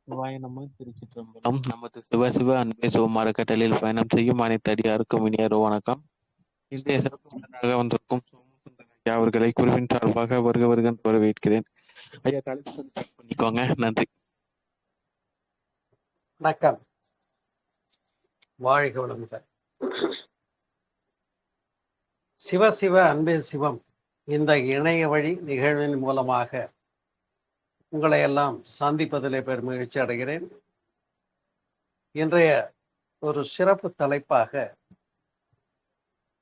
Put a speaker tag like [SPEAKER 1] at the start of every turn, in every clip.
[SPEAKER 1] சிவாய நம திருச்சிற்றம்பலம். நமது சிவசிவ அன்பை சிவமார கட்டளையில் பயணம் செய்யும் அனைத்து அடியாருக்கும் இனியரோ வணக்கம். இன்றைய சிறப்பு விருந்தினராக வந்திருக்கும் சோமசுந்தர ஐயா அவர்களை குருவின் சார்பாக வருக வருகன்னு வரவேற்கிறேன். ஐயா தலைப்பு பண்ணிக்கோங்க. நன்றி.
[SPEAKER 2] வணக்கம். வாழ்க வளமுடன். சிவசிவ அன்பே சிவம் இந்த இணைய வழி நிகழ்வின் மூலமாக உங்களை எல்லாம் சந்திப்பதிலே பெருமகிழ்ச்சி அடைகிறேன். இன்றைய ஒரு சிறப்பு தலைப்பாக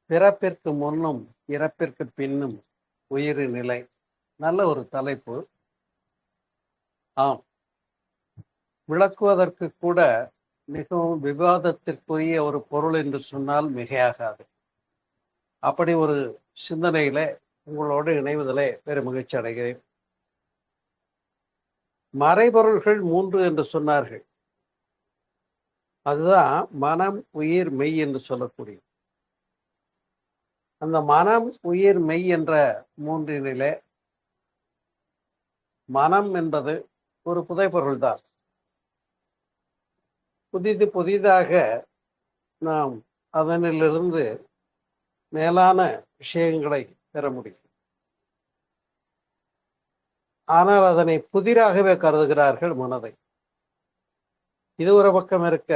[SPEAKER 2] பிறப்பிற்கு முன்னும் இறப்பிற்கு பின்னும் உயிரின் நிலை. நல்ல ஒரு தலைப்பு. ஆம், விளக்குவதற்கு கூட மிகவும் விவாதத்திற்குரிய ஒரு பொருள் என்று சொன்னால் மிகையாகாது. அப்படி ஒரு சிந்தனையில உங்களோடு இணைவதிலே பெருமகிழ்ச்சி அடைகிறேன். மறைபொருள்கள் 3 என்று சொன்னார்கள். அதுதான் மனம், உயிர், மெய் என்று சொல்லக்கூடிய அந்த மனம், உயிர், மெய் என்ற மூன்றினிலே மனம் என்பது ஒரு புதைப்பொருள் தான். புதிதாக நாம் அதனிலிருந்து மேலான விஷயங்களை பெற முடியும். ஆனால் அதனை புதிராகவே கருதுகிறார்கள் மனதை. இது ஒரு பக்கம் இருக்க,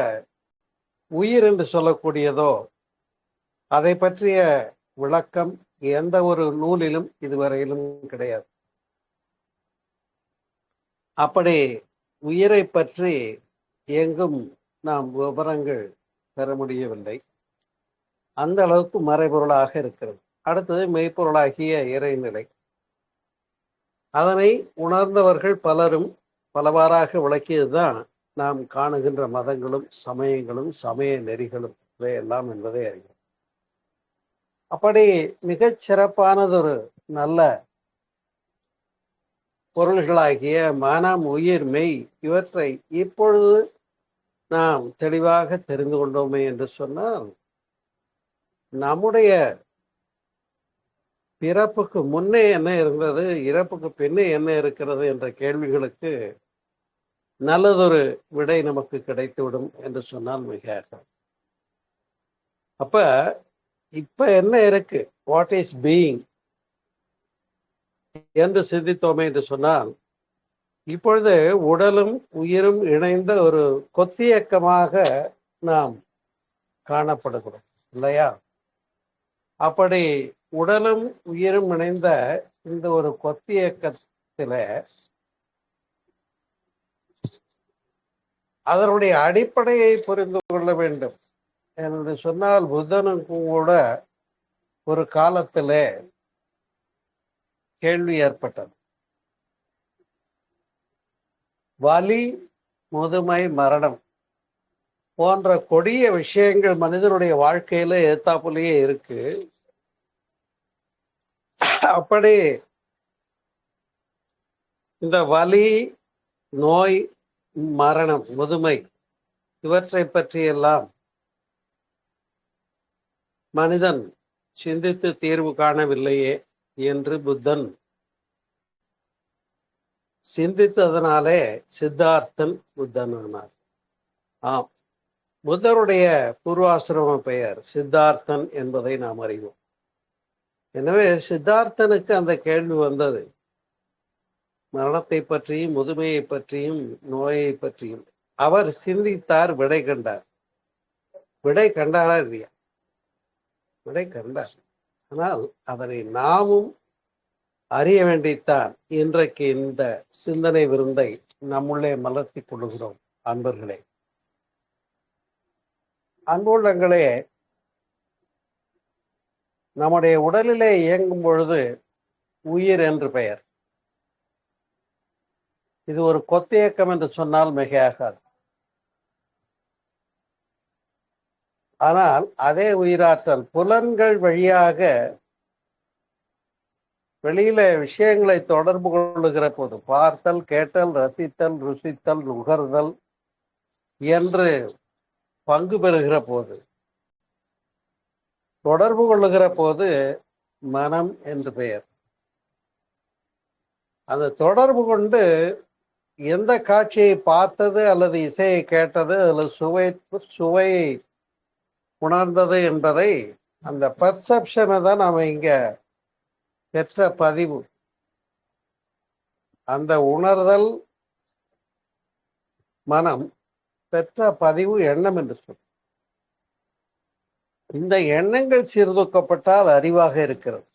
[SPEAKER 2] உயிர் என்று சொல்லக்கூடியதோ அதை பற்றிய விளக்கம் எந்த ஒரு நூலிலும் இதுவரையிலும் கிடையாது. அப்படி உயிரை பற்றி எங்கும் நாம் விவரங்கள் பெற முடியவில்லை. அந்த அளவுக்கு மறைபொருளாக இருக்கிறது. அடுத்தது மெய்ப்பொருளாகிய இறைநிலை. அதனை உணர்ந்தவர்கள் பலரும் பலவாறாக விளக்கியதுதான் நாம் காணுகின்ற மதங்களும் சமயங்களும் சமய நெறிகளும் இவையெல்லாம் என்பதை அறிகிறோம். அப்படி மிகச் சிறப்பானதொரு நல்ல பொருள்களாகிய மனம், உயிர், மெய் இவற்றை இப்பொழுது நாம் தெளிவாக தெரிந்து கொண்டோமே என்று சொன்னால், நம்முடைய பிறப்புக்கு முன்னே என்ன இருந்தது, இறப்புக்கு பின்னே என்ன இருக்கிறது என்ற கேள்விகளுக்கு நல்லதொரு விடை நமக்கு கிடைத்துவிடும் என்று சொன்னால் மிக. அப்ப இப்ப என்ன இருக்கு, வாட் இஸ் பீயிங் என்று சிந்தித்தோமே என்று சொன்னால், இப்பொழுது உடலும் உயிரும் இணைந்த ஒரு கொத்தியக்கமாக நாம் காணப்படுகிறோம் இல்லையா? அப்படி உடலும் உயிரும் இணைந்த இந்த ஒரு கொத்தியக்கத்தில அதனுடைய அடிப்படையை புரிந்து கொள்ள வேண்டும் என்று சொன்னால், புத்தனுக்கும் கூட ஒரு காலத்திலே கேள்வி ஏற்பட்டது. வலி, முதுமை, மரணம் போன்ற கொடிய விஷயங்கள் மனிதனுடைய வாழ்க்கையில ஏத்தாப்புலயே இருக்கு. அப்படி இந்த வலி, நோய், மரணம், முதுமை இவற்றை பற்றியெல்லாம் மனிதன் சிந்தித்து தீர்வு காணவில்லையே என்று புத்தன் சிந்தித்ததனாலே சித்தார்த்தன் புத்தன் ஆனார். ஆம், புத்தருடைய பூர்வாசிரம பெயர் சித்தார்த்தன் என்பதை நாம் அறிவோம். எனவே சித்தார்த்தனுக்கு அந்த கேள்வி வந்தது. மரணத்தை பற்றியும் முதுமையை பற்றியும் நோயை பற்றியும் அவர் சிந்தித்தார், விடை கண்டார். விடை கண்டாரா இல்லையா? விடை கண்டார். ஆனால் அதனை நாமும் அறிய வேண்டித்தான் இன்றைக்கு இந்த சிந்தனை விருந்தை நம்முள்ளே மலர்த்தி கொள்ளுகிறோம். அன்பர்களே, அன்புள்ளங்களே, நம்முடைய உடலிலே இயங்கும் பொழுது உயிர் என்று பெயர். இது ஒரு கொத்தியக்கம் என்று சொன்னால் மிகையாகாது. ஆனால் அதே உயிராற்றல் புலன்கள் வழியாக வெளியில விஷயங்களை தொடர்பு கொள்ளுகிற போது, பார்த்தல், கேட்டல், ரசித்தல், ருசித்தல், நுகர்தல் என்று பங்கு பெறுகிற போது, தொடர்பு கொள்ளுகிற போது மனம் என்று பெயர். அந்த தொடர்பு கொண்டு எந்த காட்சியை பார்த்தது அல்லது இசையை கேட்டது அல்லது சுவையை உணர்ந்தது என்பதை அந்த பெர்செப்ஷனை தான் நாம இங்க பெற்ற பதிவு. அந்த உணர்தல் மனம் பெற்ற பதிவு எண்ணம் என்று சொல்லும். இந்த எண்ணங்கள் சீர்தூக்கப்பட்டால் அறிவாக இருக்கிறது.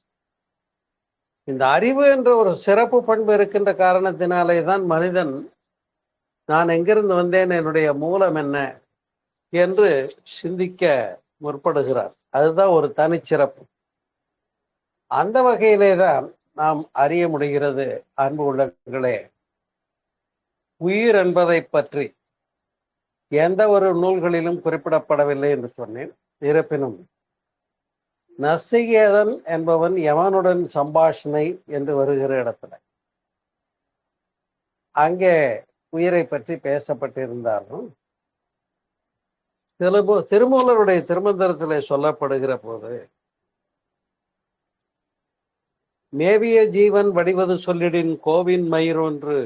[SPEAKER 2] இந்த அறிவு என்ற ஒரு சிறப்பு பண்பு இருக்கின்ற காரணத்தினாலே தான் மனிதன் நான் எங்கிருந்து வந்தேன், என்னுடைய மூலம் என்ன என்று சிந்திக்க முற்படுகிறார். அதுதான் ஒரு தனிச்சிறப்பு. அந்த வகையிலே தான் நாம் அறிய முடிகிறது. அன்பு உள்ளங்களே, உயிர் என்பதை பற்றி எந்த ஒரு நூல்களிலும் குறிப்பிடப்படவில்லை என்று சொன்னேன். இருப்பினும் நசிகேதன் என்பவன் யமனுடன் சம்பாஷணை என்று வருகிற இடத்துல அங்கே உயிரை பற்றி பேசப்பட்டிருந்தாலும் திருமூலருடைய திருமந்திரத்திலே சொல்லப்படுகிற போது மேவிய ஜீவன் வடிவது சொல்லிடின் கோவின் மயிரொன்று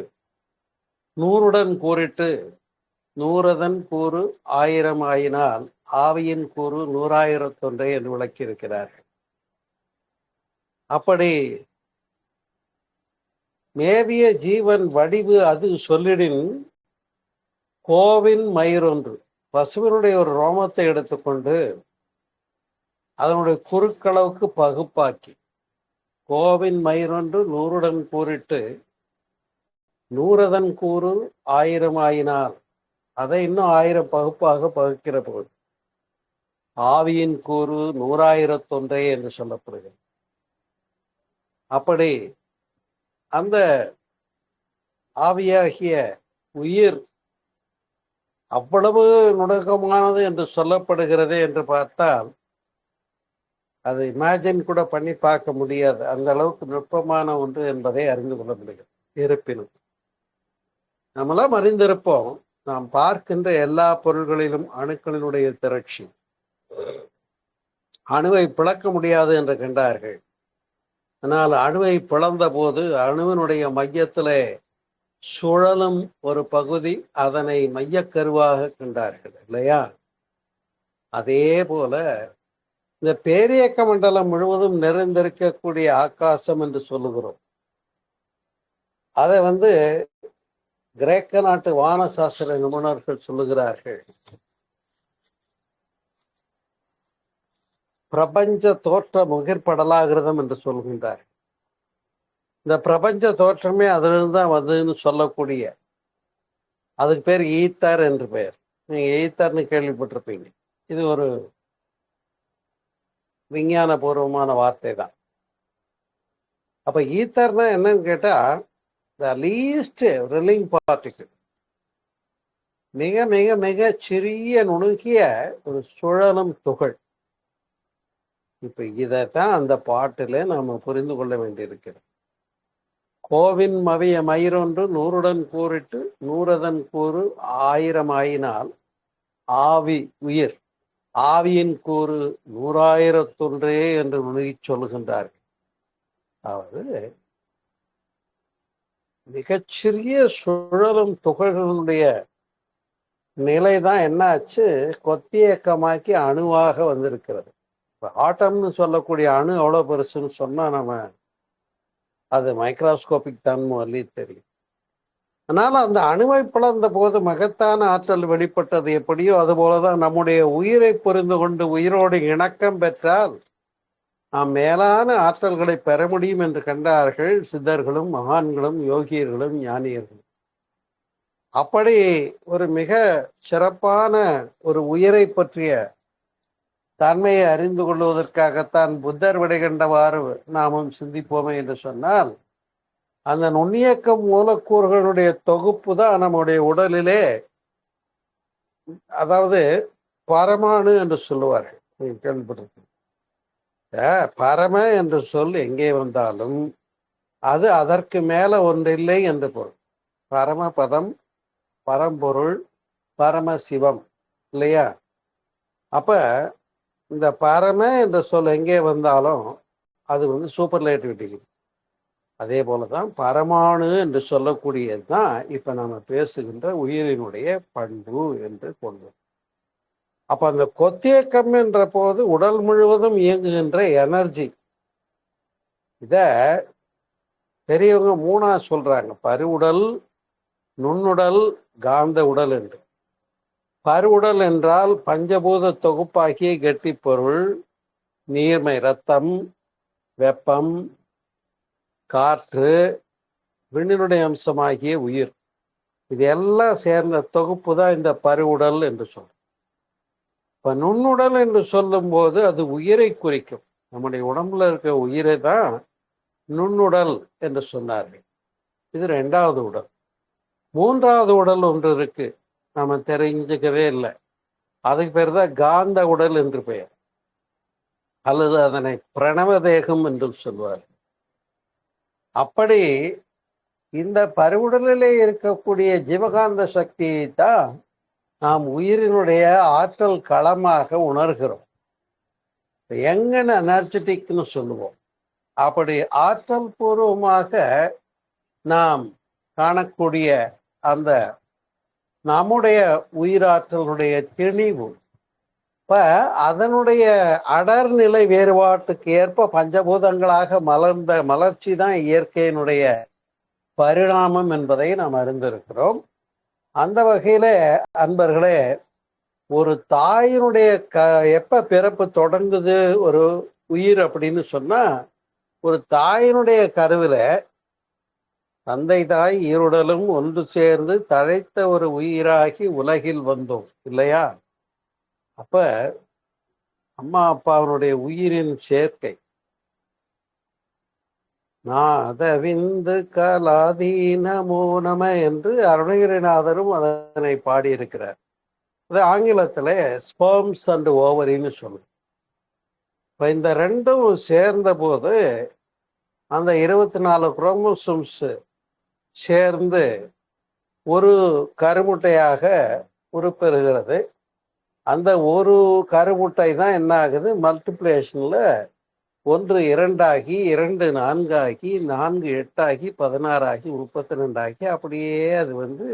[SPEAKER 2] நூறுடன் கூறிட்டு நூறதன் கூறு 1000 ஆயினால் ஆவியின் கூறு 100,000 என்று விளக்கியிருக்கிறார்கள். அப்படி மேவிய ஜீவன் வடிவு அது சொல்லிடின் கோவின் மயிரொன்று, பசுவினுடைய ஒரு ரோமத்தை எடுத்துக்கொண்டு அதனுடைய குறுக்களவுக்கு பகுப்பாக்கி கோவின் மயிரொன்று 100உடன் கூறிட்டு நூறதன் கூறு 1000 ஆயினால் அதை இன்னும் 1000 பகுப்பாக பகுக்கிற போது ஆவியின் கூறு 100,000 என்று சொல்லப்படுகிறது. அப்படி அந்த ஆவியாகிய உயிர் அவ்வளவு நுணுக்கமானது என்று சொல்லப்படுகிறது என்று பார்த்தால் அதை இமேஜின் கூட பண்ணி பார்க்க முடியாது. அந்த அளவுக்கு நுட்பமான ஒன்று என்பதை அறிந்து கொள்ள முடியும். இருப்பினும் நம்மளாம் அறிந்திருப்போம், நாம் பார்க்கின்ற எல்லா பொருள்களிலும் அணுக்களினுடைய திரட்சி. அணுவை பிளக்க முடியாது என்று கண்டார்கள். ஆனால் அணுவை பிளந்த போது அணுவினுடைய மையத்திலே சுழலும் ஒரு பகுதி, அதனை மையக்கருவாக கண்டார்கள் இல்லையா? அதே போல இந்த பேரியக்க மண்டலம் முழுவதும் நிறைந்திருக்கக்கூடிய ஆகாசம் என்று சொல்லுகிறோம். அதை கிரேக்க நாட்டு வானசாஸ்திர நிபுணர்கள் சொல்லுகிறார்கள், பிரபஞ்ச தோற்ற முகிற்படலாகிருதம் என்று சொல்கின்றார். இந்த பிரபஞ்ச தோற்றமே அதிலிருந்து தான் வந்ததுன்னு சொல்லக்கூடிய, அதுக்கு பேர் ஈத்தர் என்று பெயர். நீங்க ஈத்தர்னு கேள்விப்பட்டிருப்பீங்க. இது ஒரு விஞ்ஞான பூர்வமான வார்த்தை தான். அப்ப ஈத்தர்னா என்னன்னு கேட்டா, த லீஸ்ட் ரிலிங் பார்ட்டிகிள், மிக மிக மிக சிறிய நுணுகிய ஒரு சுழலும் துகள். இப்ப இதைத்தான் அந்த பாட்டில நாம புரிந்து கொள்ள வேண்டியிருக்கிறது. கோவின் மவிய மயிரொன்று 100உடன் கூறிட்டு நூறதன் கூறு 1000 ஆயினால் ஆவி உயிர் ஆவியின் கூறு 100,000 என்று நுணுகி சொல்லுகின்றார்கள். அதாவது மிகச்சிறிய சுழலும் துகள்களுடைய நிலைதான் என்னாச்சு, கொத்தியக்கமாக்கி அணுவாக வந்திருக்கிறது. இப்போ ஆட்டம்னு சொல்லக்கூடிய அணு எவ்வளோ பெருசுன்னு சொன்னா நம்ம அது மைக்ரோஸ்கோபிக் தான் முதல்ல தெரியும். அதனால அந்த அணுவை பிளந்த போது மகத்தான ஆற்றல் வெளிப்பட்டது எப்படியோ அதுபோலதான் நம்முடைய உயிரை புரிந்து கொண்டு உயிரோடு இணக்கம் பெற்றால் நாம் மேலான ஆற்றல்களை பெற முடியும் என்று கண்டார்கள் சித்தர்களும் மகான்களும் யோகியர்களும் ஞானியர்களும். அப்படி ஒரு மிக சிறப்பான ஒரு உயிரை பற்றிய தன்மையை அறிந்து கொள்வதற்காகத்தான் புத்தர் விடைகண்டவாறு நாமும் சிந்திப்போமே என்று சொன்னால், அந்த நுண்ணியக்க மூலக்கூறுகளுடைய தொகுப்பு தான் நம்முடைய உடலிலே, அதாவது பரமாணு என்று சொல்லுவார்கள். நீங்கள் கேள்விப்பட்டிருக்கீங்க. பரம என்று சொல் எங்கே வந்தாலும் அது அதற்கு மேல ஒன்றில்லை என்று பொருள். பரமபதம், பரம்பொருள், பரமசிவம் இல்லையா? அப்ப இந்த பரம என்ற சொல் எங்கே வந்தாலும் அது சூப்பர்லேட்டிவ் டிகிரி. அதே போலதான் பரமாணு என்று சொல்லக்கூடியதுதான் இப்ப நாம பேசுகின்ற உயிரினுடைய பண்பு என்று கொள்வோம். அப்ப அந்த கொத்தியக்கம் என்ற போது உடல் முழுவதும் இயங்குகின்ற எனர்ஜி, இத பெரியவங்க மூணா சொல்றாங்க: பருவுடல், நுண்ணுடல், காந்த உடல் என்று. பருவுடல் என்றால் பஞ்சபூத தொகுப்பாகிய கெட்டி பொருள், நீர்மை, ரத்தம், வெப்பம், காற்று, விண்ணினுடைய அம்சமாகிய உயிர், இது எல்லாம் சேர்ந்த தொகுப்பு தான் இந்த பருவுடல் என்று சொல்றோம். இப்ப நுண்ணுடல் என்று சொல்லும் போது அது உயிரை குறிக்கும். நம்முடைய உடம்புல இருக்க உயிரை தான் நுண்ணுடல் என்று சொன்னார்கள். இது இரண்டாவது உடல். மூன்றாவது உடல் ஒன்று இருக்கு, நாம தெரிஞ்சுக்கவே இல்லை. அதுக்கு பேர் தான் காந்த உடல் என்று பெயர், அல்லது அதனை பிரணவ தேகம் என்று சொல்வார். அப்படி இந்த பருவுடலிலே இருக்கக்கூடிய ஜீவகாந்த சக்தியை தான் நாம் உயிரினுடைய ஆற்றல் களமாக உணர்கிறோம். யங்கன் எனர்ஜெட்டிக்னு சொல்லுவோம். அப்படி ஆற்றல் பூர்வமாக நாம் காணக்கூடிய அந்த நம்முடைய உயிராற்றலுடைய திணிவு, இப்ப அதனுடைய அடர்நிலை வேறுபாட்டுக்கு ஏற்ப பஞ்சபூதங்களாக மலர்ந்த மலர்ச்சி தான் இயற்கையினுடைய பரிணாமம் என்பதை நாம் அறிந்திருக்கிறோம். அந்த வகையில அன்பர்களே, ஒரு தாயினுடைய எப்ப பிறப்பு தொடங்குது ஒரு உயிர் அப்படின்னு சொன்னா, ஒரு தாயினுடைய கருவில தந்தை தாய் ஈருடலும் ஒன்று சேர்ந்து தழைத்த ஒரு உயிராகி உலகில் வந்தோம் இல்லையா? அப்ப அம்மா அப்பாவினுடைய உயிரின் சேர்க்கை, நாதவிந்து கலாதீனமோ நம என்று அருணகிரிநாதரும் அதனை பாடியிருக்கிறார். அது ஆங்கிலத்துல ஸ்பெர்ம்ஸ் அண்ட் ஓவரின்னு சொல்லுவோம். இப்ப இந்த ரெண்டும் சேர்ந்த போது அந்த 24 குரோமோசோம்ஸ் சேர்ந்து ஒரு கருமுட்டையாக உருப்பெறுகிறது. அந்த ஒரு கருமுட்டை தான் என்ன ஆகுது, மல்டிப்ளிகேஷன்ல 1 2 ஆகி, 2 4 ஆகி, 4 8 ஆகி, 16 ஆகி, 32 ஆகி, அப்படியே அது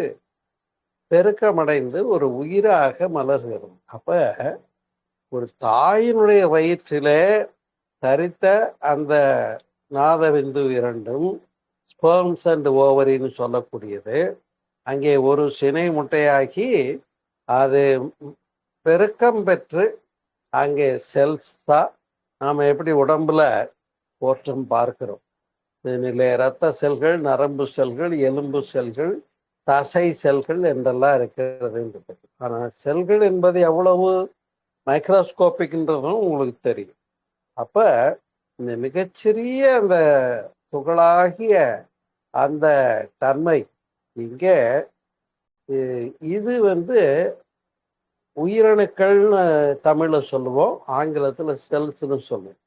[SPEAKER 2] பெருக்கமடைந்து ஒரு உயிராக மலர்கிறது. அப்ப ஒரு தாயினுடைய வயிற்றிலே தரித்த அந்த நாதவிந்து இரண்டும் ஸ்பெர்ம்ஸ் அண்ட் ஓவரின்னு சொல்லக்கூடியது, அங்கே ஒரு சினை முட்டையாகி அது பெருக்கம் பெற்று அங்கே செல்ஸா நாம எப்படி உடம்புல தோற்றம் பார்க்கிறோம். இதிலே இரத்த செல்கள், நரம்பு செல்கள், எலும்பு செல்கள், தசை செல்கள் என்றெல்லாம் இருக்கிறது. ஆனா செல்கள் என்பது எவ்வளவு மைக்ரோஸ்கோபிக்ன்றதும் உங்களுக்கு தெரியும். அப்ப இந்த மிகச்சிறிய அந்த துகளாகிய அந்த தன்மை இங்கே இது உயிரணுக்கள்னு தமிழ்ல சொல்லுவோம், ஆங்கிலத்துல செல்ஸ்ன்னு சொல்லுவோம்.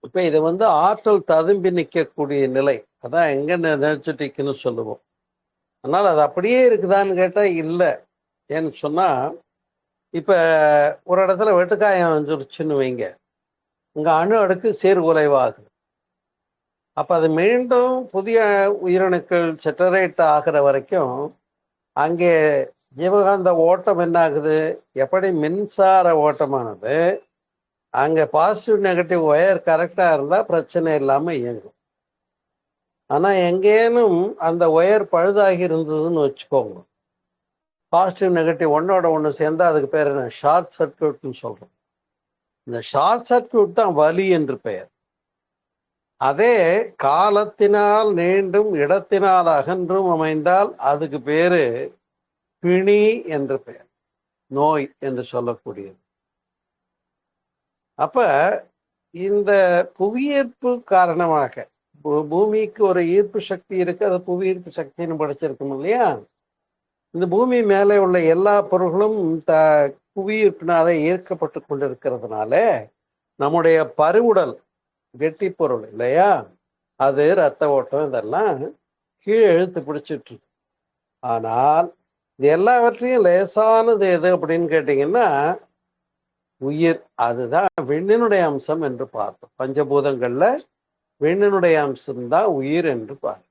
[SPEAKER 2] இப்ப இது ஆற்றல் ததும்பி நிற்கக்கூடிய நிலை, அதான் எங்க எனர்ஜெட்டிக்னு சொல்லுவோம். அதனால அது அப்படியே இருக்குதான்னு கேட்டா இல்லை. ஏன்னு சொன்னா, இப்ப ஒரு இடத்துல வெட்டுக்காயம் வந்துருச்சுன்னு வைங்க, இங்க அணு அடுக்கு சீர்குலைவாகுது. அப்ப அது மீண்டும் புதிய உயிரணுக்கள் செட்டரேட் ஆகிற வரைக்கும் அங்கே ஜீவகாந்த ஓட்டம் என்ன ஆகுது, எப்படி மின்சார ஓட்டமானது அங்க பாசிட்டிவ் நெகட்டிவ் ஒயர் கரெக்டா இருந்தா பிரச்சனை இல்லாம இயங்கும். ஆனா எங்கேனும் அந்த ஒயர் பழுதாகி இருந்ததுன்னு வச்சுக்கோங்க, பாசிட்டிவ் நெகட்டிவ் ஒன்னோட ஒன்று சேர்ந்தா அதுக்கு பேர் என்ன, ஷார்ட் சர்க்கியூட்னு சொல்றோம். இந்த ஷார்ட் சர்க்கியூட் தான் வலி என்று பெயர். அதே காலத்தினால் நீண்டும் இடத்தினால் அகன்றும் அமைந்தால் அதுக்கு பேரு பிணி என்று பெயர், நோய் என்று சொல்லக்கூடியது. அப்ப இந்த புவியீர்ப்பு காரணமாக பூமிக்கு ஒரு ஈர்ப்பு சக்தி இருக்கு, அது புவியீர்ப்பு சக்தின்னு படிச்சிருக்கோம் இல்லையா? இந்த பூமி மேலே உள்ள எல்லா பொருள்களும் புவியீர்ப்பினால ஈர்க்கப்பட்டு கொண்டிருக்கிறதுனால நம்முடைய பருவுடல் கெட்டி பொருள் இல்லையா, அது ரத்த ஓட்டம் இதெல்லாம் கீழே இழுத்து பிடிச்சிட்டு இருக்கு. ஆனால் இது எல்லாவற்றையும் லேசானது எது அப்படின்னு கேட்டீங்கன்னா உயிர். அதுதான் விண்ணினுடைய அம்சம் என்று பார்த்தோம். பஞ்சபூதங்கள்ல விண்ணினுடைய அம்சம்தான் உயிர் என்று பாரு.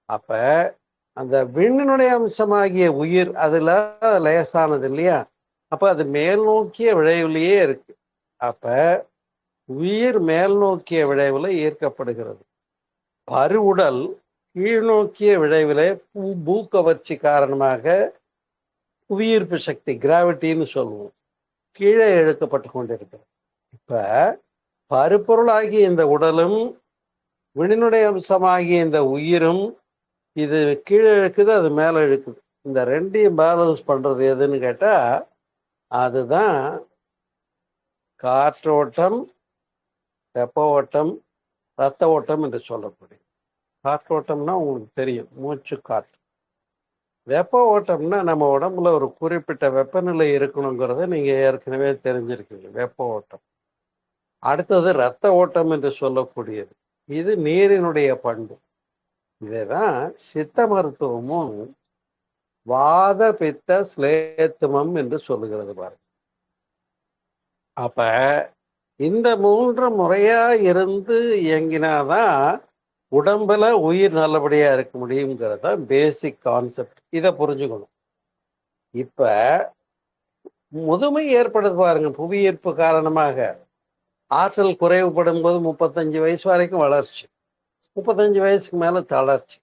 [SPEAKER 2] அப்ப அந்த விண்ணினுடைய அம்சமாகிய உயிர் அதுல லேசானது இல்லையா? அப்ப அது மேல் நோக்கிய விளைவிலேயே இருக்கு. அப்ப உயிர் மேல் நோக்கிய விளைவுல ஈர்க்கப்படுகிறது. பருவுடல் கீழ்நோக்கிய விளைவிலே பூக்கவர்ச்சி காரணமாக புவியீர்ப்பு சக்தி கிராவிட்டின்னு சொல்லுவோம், கீழே இழுக்கப்பட்டு கொண்டிருக்கிறது. இப்ப பருப்பொருளாகிய இந்த உடலும் விண்ணினுடைய அம்சமாகிய இந்த உயிரும் இது கீழே இழுக்குது, அது மேல இழுக்குது. இந்த ரெண்டையும் பேலன்ஸ் பண்றது எதுன்னு கேட்டா அதுதான் காற்றோட்டம், வெப்ப ஓட்டம், ரத்த ஓட்டம் என்று சொல்லக்கூடிய. காற்றோட்டம்னா உங்களுக்கு தெரியும், மூச்சு காற்று. வெப்ப ஓட்டம்னா நம்ம உடம்புல ஒரு குறிப்பிட்ட வெப்பநிலை இருக்கணுங்கிறத நீங்க ஏற்கனவே தெரிஞ்சிருக்கீங்க, வெப்ப ஓட்டம். அடுத்தது ரத்த ஓட்டம் என்று சொல்லக்கூடியது, இது நீரினுடைய பண்பு. இதைதான் சித்த மருத்துவமும் வாத பித்த ஸ்லேத்துமம் என்று சொல்லுகிறது பாருங்க. அப்ப இந்த மூன்று முறையா இருந்து இயங்கினாதான் உடம்புல உயிர் நல்லபடியா இருக்க முடியுங்கிறத பேசிக் கான்செப்ட். இதை புரிஞ்சுக்கணும். இப்ப முதுமை ஏற்படுது பாருங்க, புவியீர்ப்பு காரணமாக ஆற்றல் குறைவுபடும் போது 35 வயசு வரைக்கும் வளர்ச்சி, 35 வயசுக்கு மேல தளர்ச்சி.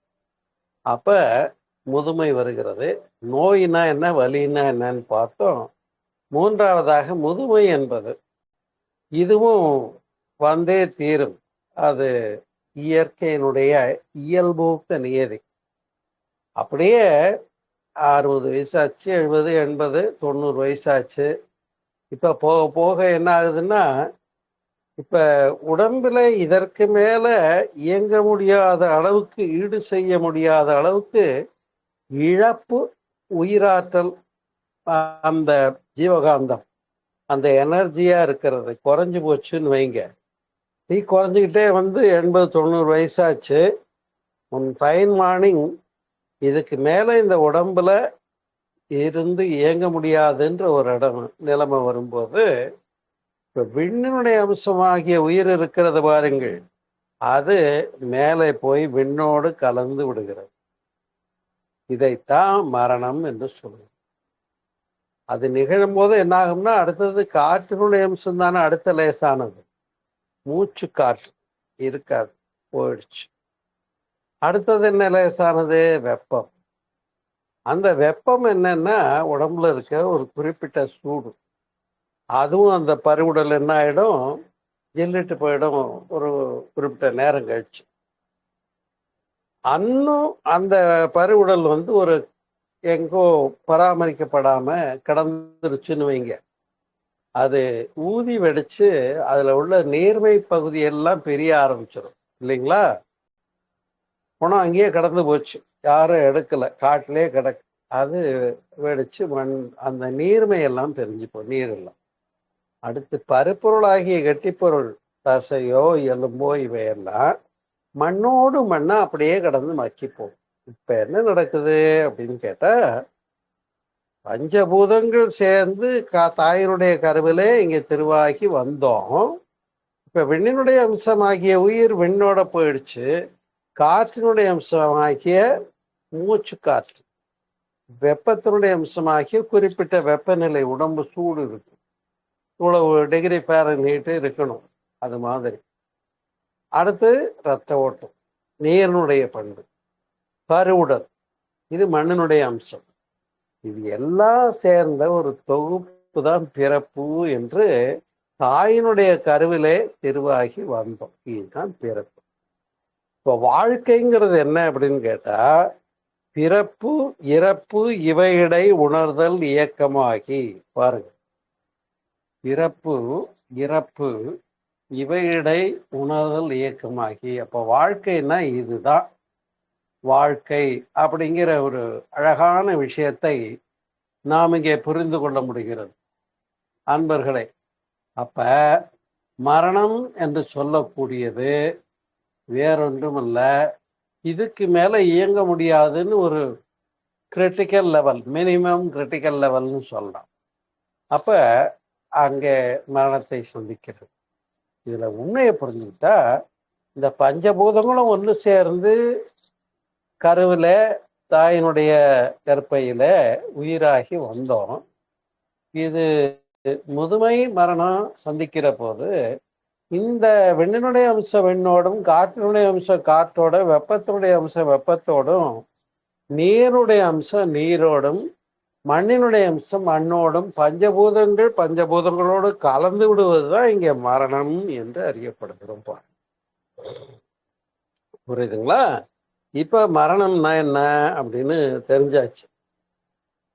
[SPEAKER 2] அப்ப முதுமை வருகிறது. நோயினா என்ன, வலின்னா என்னன்னு பார்த்தோம். மூன்றாவதாக முதுமை என்பது இதுவும் வந்தே தீரும். அது இயற்கையினுடைய இயல்பூக்க நியதி. அப்படியே 60 வயசாச்சு, 70, 80, 90 வயசாச்சு. இப்ப போக போக என்ன ஆகுதுன்னா, இப்ப உடம்புல இதற்கு மேல இயங்க முடியாத அளவுக்கு, ஈடு செய்ய முடியாத அளவுக்கு இழப்பு உயிராற்றல், அந்த ஜீவகாந்தம், அந்த எனர்ஜியா இருக்கிறது குறைஞ்சு போச்சுன்னு வைங்க. நீ குறைஞ்சிக்கிட்டே வந்து 80, 90 வயசாச்சு. உன் ஃபைன் மார்னிங் இதுக்கு மேல இந்த உடம்புல இருந்து இயங்க முடியாதுன்ற ஒரு நிலைமை வரும்போது, இப்ப விண்ணினுடைய அம்சமாகிய உயிர் இருக்கிறது பாருங்கள், அது மேலே போய் விண்ணோடு கலந்து விடுகிறது. இதைத்தான் மரணம் என்று சொல்லுவோம். அது நிகழும் போது என்ன ஆகும்னா, அடுத்தது காற்றினுடைய அம்சம் தானே அடுத்த லேசானது. மூச்சு காற்று இருக்காது, போயிடுச்சு. அடுத்தது என்ன லேசானது? வெப்பம். அந்த வெப்பம் என்னன்னா உடம்புல இருக்க ஒரு குறிப்பிட்ட சூடு, அதுவும் அந்த பருவுடல் என்ன ஆயிடும், ஜில்லிட்டு போயிடும் ஒரு குறிப்பிட்ட நேரம் கழிச்சு. அன்னும் அந்த பருவுடல் வந்து ஒரு எங்கோ பராமரிக்கப்படாம கடந்துருச்சுன்னு வைங்க, அது ஊதி வெடிச்சு அதுல உள்ள நீர்மை பகுதியெல்லாம் பெரிய ஆரம்பிச்சிடும் இல்லைங்களா? பணம் அங்கேயே கடந்து போச்சு, யாரும் எடுக்கல, காட்டிலே கிடக்கு. அது வெடிச்சு அந்த நீர்மையெல்லாம் தெரிஞ்சுப்போம், நீர் எல்லாம். அடுத்து பருப்பொருளாகிய கெட்டிப்பொருள், தசையோ எலும்போ இவையெல்லாம் மண்ணோடு மண்ணா அப்படியே கடந்து மக்கிப்போம். இப்ப என்ன நடக்குது அப்படின்னு கேட்டா, பஞ்சபூதங்கள் சேர்ந்து தாயினுடைய கருவிலே இங்க திருவாகி வந்தோம். இப்ப விண்ணினுடைய அம்சமாகிய உயிர் விண்ணோட போயிடுச்சு. காற்றினுடைய அம்சமாகிய மூச்சு காற்று, வெப்பத்தினுடைய அம்சமாகிய குறிப்பிட்ட வெப்பநிலை, உடம்பு சூடு இருக்கு, இவ்வளவு டிகிரி ஃபாரன்ஹீட் இருக்கணும், அது மாதிரி. அடுத்து ரத்த ஓட்டம், நீரினுடைய பண்பு, பருவுடல், இது மண்ணினுடைய அம்சம். இது எல்லாம் சேர்ந்த ஒரு தொகுப்பு தான் பிறப்பு என்று தாயினுடைய கருவிலே திருவாகி வந்தோம். இதுதான் பிறப்பு. இப்போ வாழ்க்கைங்கிறது என்ன அப்படின்னு கேட்டா, பிறப்பு இறப்பு இவையிடை உணர்தல் இயக்கமாகி. பாருங்க, பிறப்பு இறப்பு இவையிடை உணர்தல் இயக்கமாகி. அப்ப வாழ்க்கைன்னா இதுதான் வாழ்க்கை அப்படிங்கிற ஒரு அழகான விஷயத்தை நாம் இங்கே புரிந்து கொள்ள முடிகிறது அன்பர்களே. அப்ப மரணம் என்று சொல்லக்கூடியது வேறொன்றுமல்ல, இதுக்கு மேல இயங்க முடியாதுன்னு ஒரு கிரிட்டிக்கல் லெவல், மினிமம் கிரிட்டிக்கல் லெவல்னு சொல்லலாம். அப்ப அங்கே மரணத்தை சந்திக்கிறது. இதுல உண்மையை புரிஞ்சுக்கிட்டா இந்த பஞ்சபூதங்களும் ஒன்று சேர்ந்து கருவில் தாயினுடைய கற்பையில உயிராகி வந்தோம். இது முதுமை மரணம் சந்திக்கிற போது இந்த வெண்ணினுடைய அம்சம் வெண்ணோடும், காற்றினுடைய அம்சம் காற்றோட, வெப்பத்தினுடைய அம்சம் வெப்பத்தோடும், நீருடைய அம்சம் நீரோடும், மண்ணினுடைய அம்சம் மண்ணோடும், பஞ்சபூதங்கள் பஞ்சபூதங்களோடு கலந்து விடுவதுதான் இங்க மரணம் என்று அறியப்படுகிறோம். புரியுதுங்களா? இப்ப மரணம்னா என்ன அப்படின்னு தெரிஞ்சாச்சு.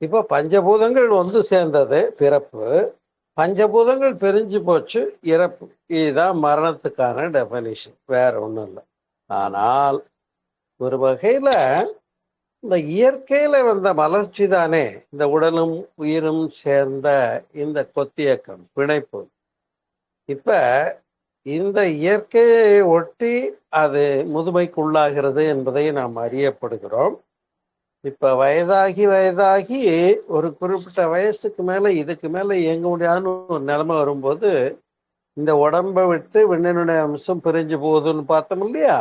[SPEAKER 2] இப்ப பஞ்சபூதங்கள் வந்து சேர்ந்தது பிறப்பு, பஞ்சபூதங்கள் பிரிஞ்சு போச்சு இறப்பு. இதுதான் மரணத்துக்கான டெபனிஷன், வேற ஒண்ணும் இல்லை. ஆனால் ஒரு வகையில இந்த இயற்கையில வந்த மலர்ச்சி தானே இந்த உடலும் உயிரும் சேர்ந்த இந்த கொத்தியக்கம், பிணைப்பு. இப்ப இந்த இயற்கையை ஒட்டி அது முதுமைக்குள்ளாகிறது என்பதை நாம் அறியப்படுகிறோம். இப்ப வயதாகி வயதாகி ஒரு குறிப்பிட்ட வயசுக்கு மேல இதுக்கு மேல இயங்க முடியாதுன்னு ஒரு நிலைமை வரும்போது இந்த உடம்பை விட்டு விண்ணினுடைய அம்சம் பிரிஞ்சு போகுதுன்னு பார்த்தோம் இல்லையா?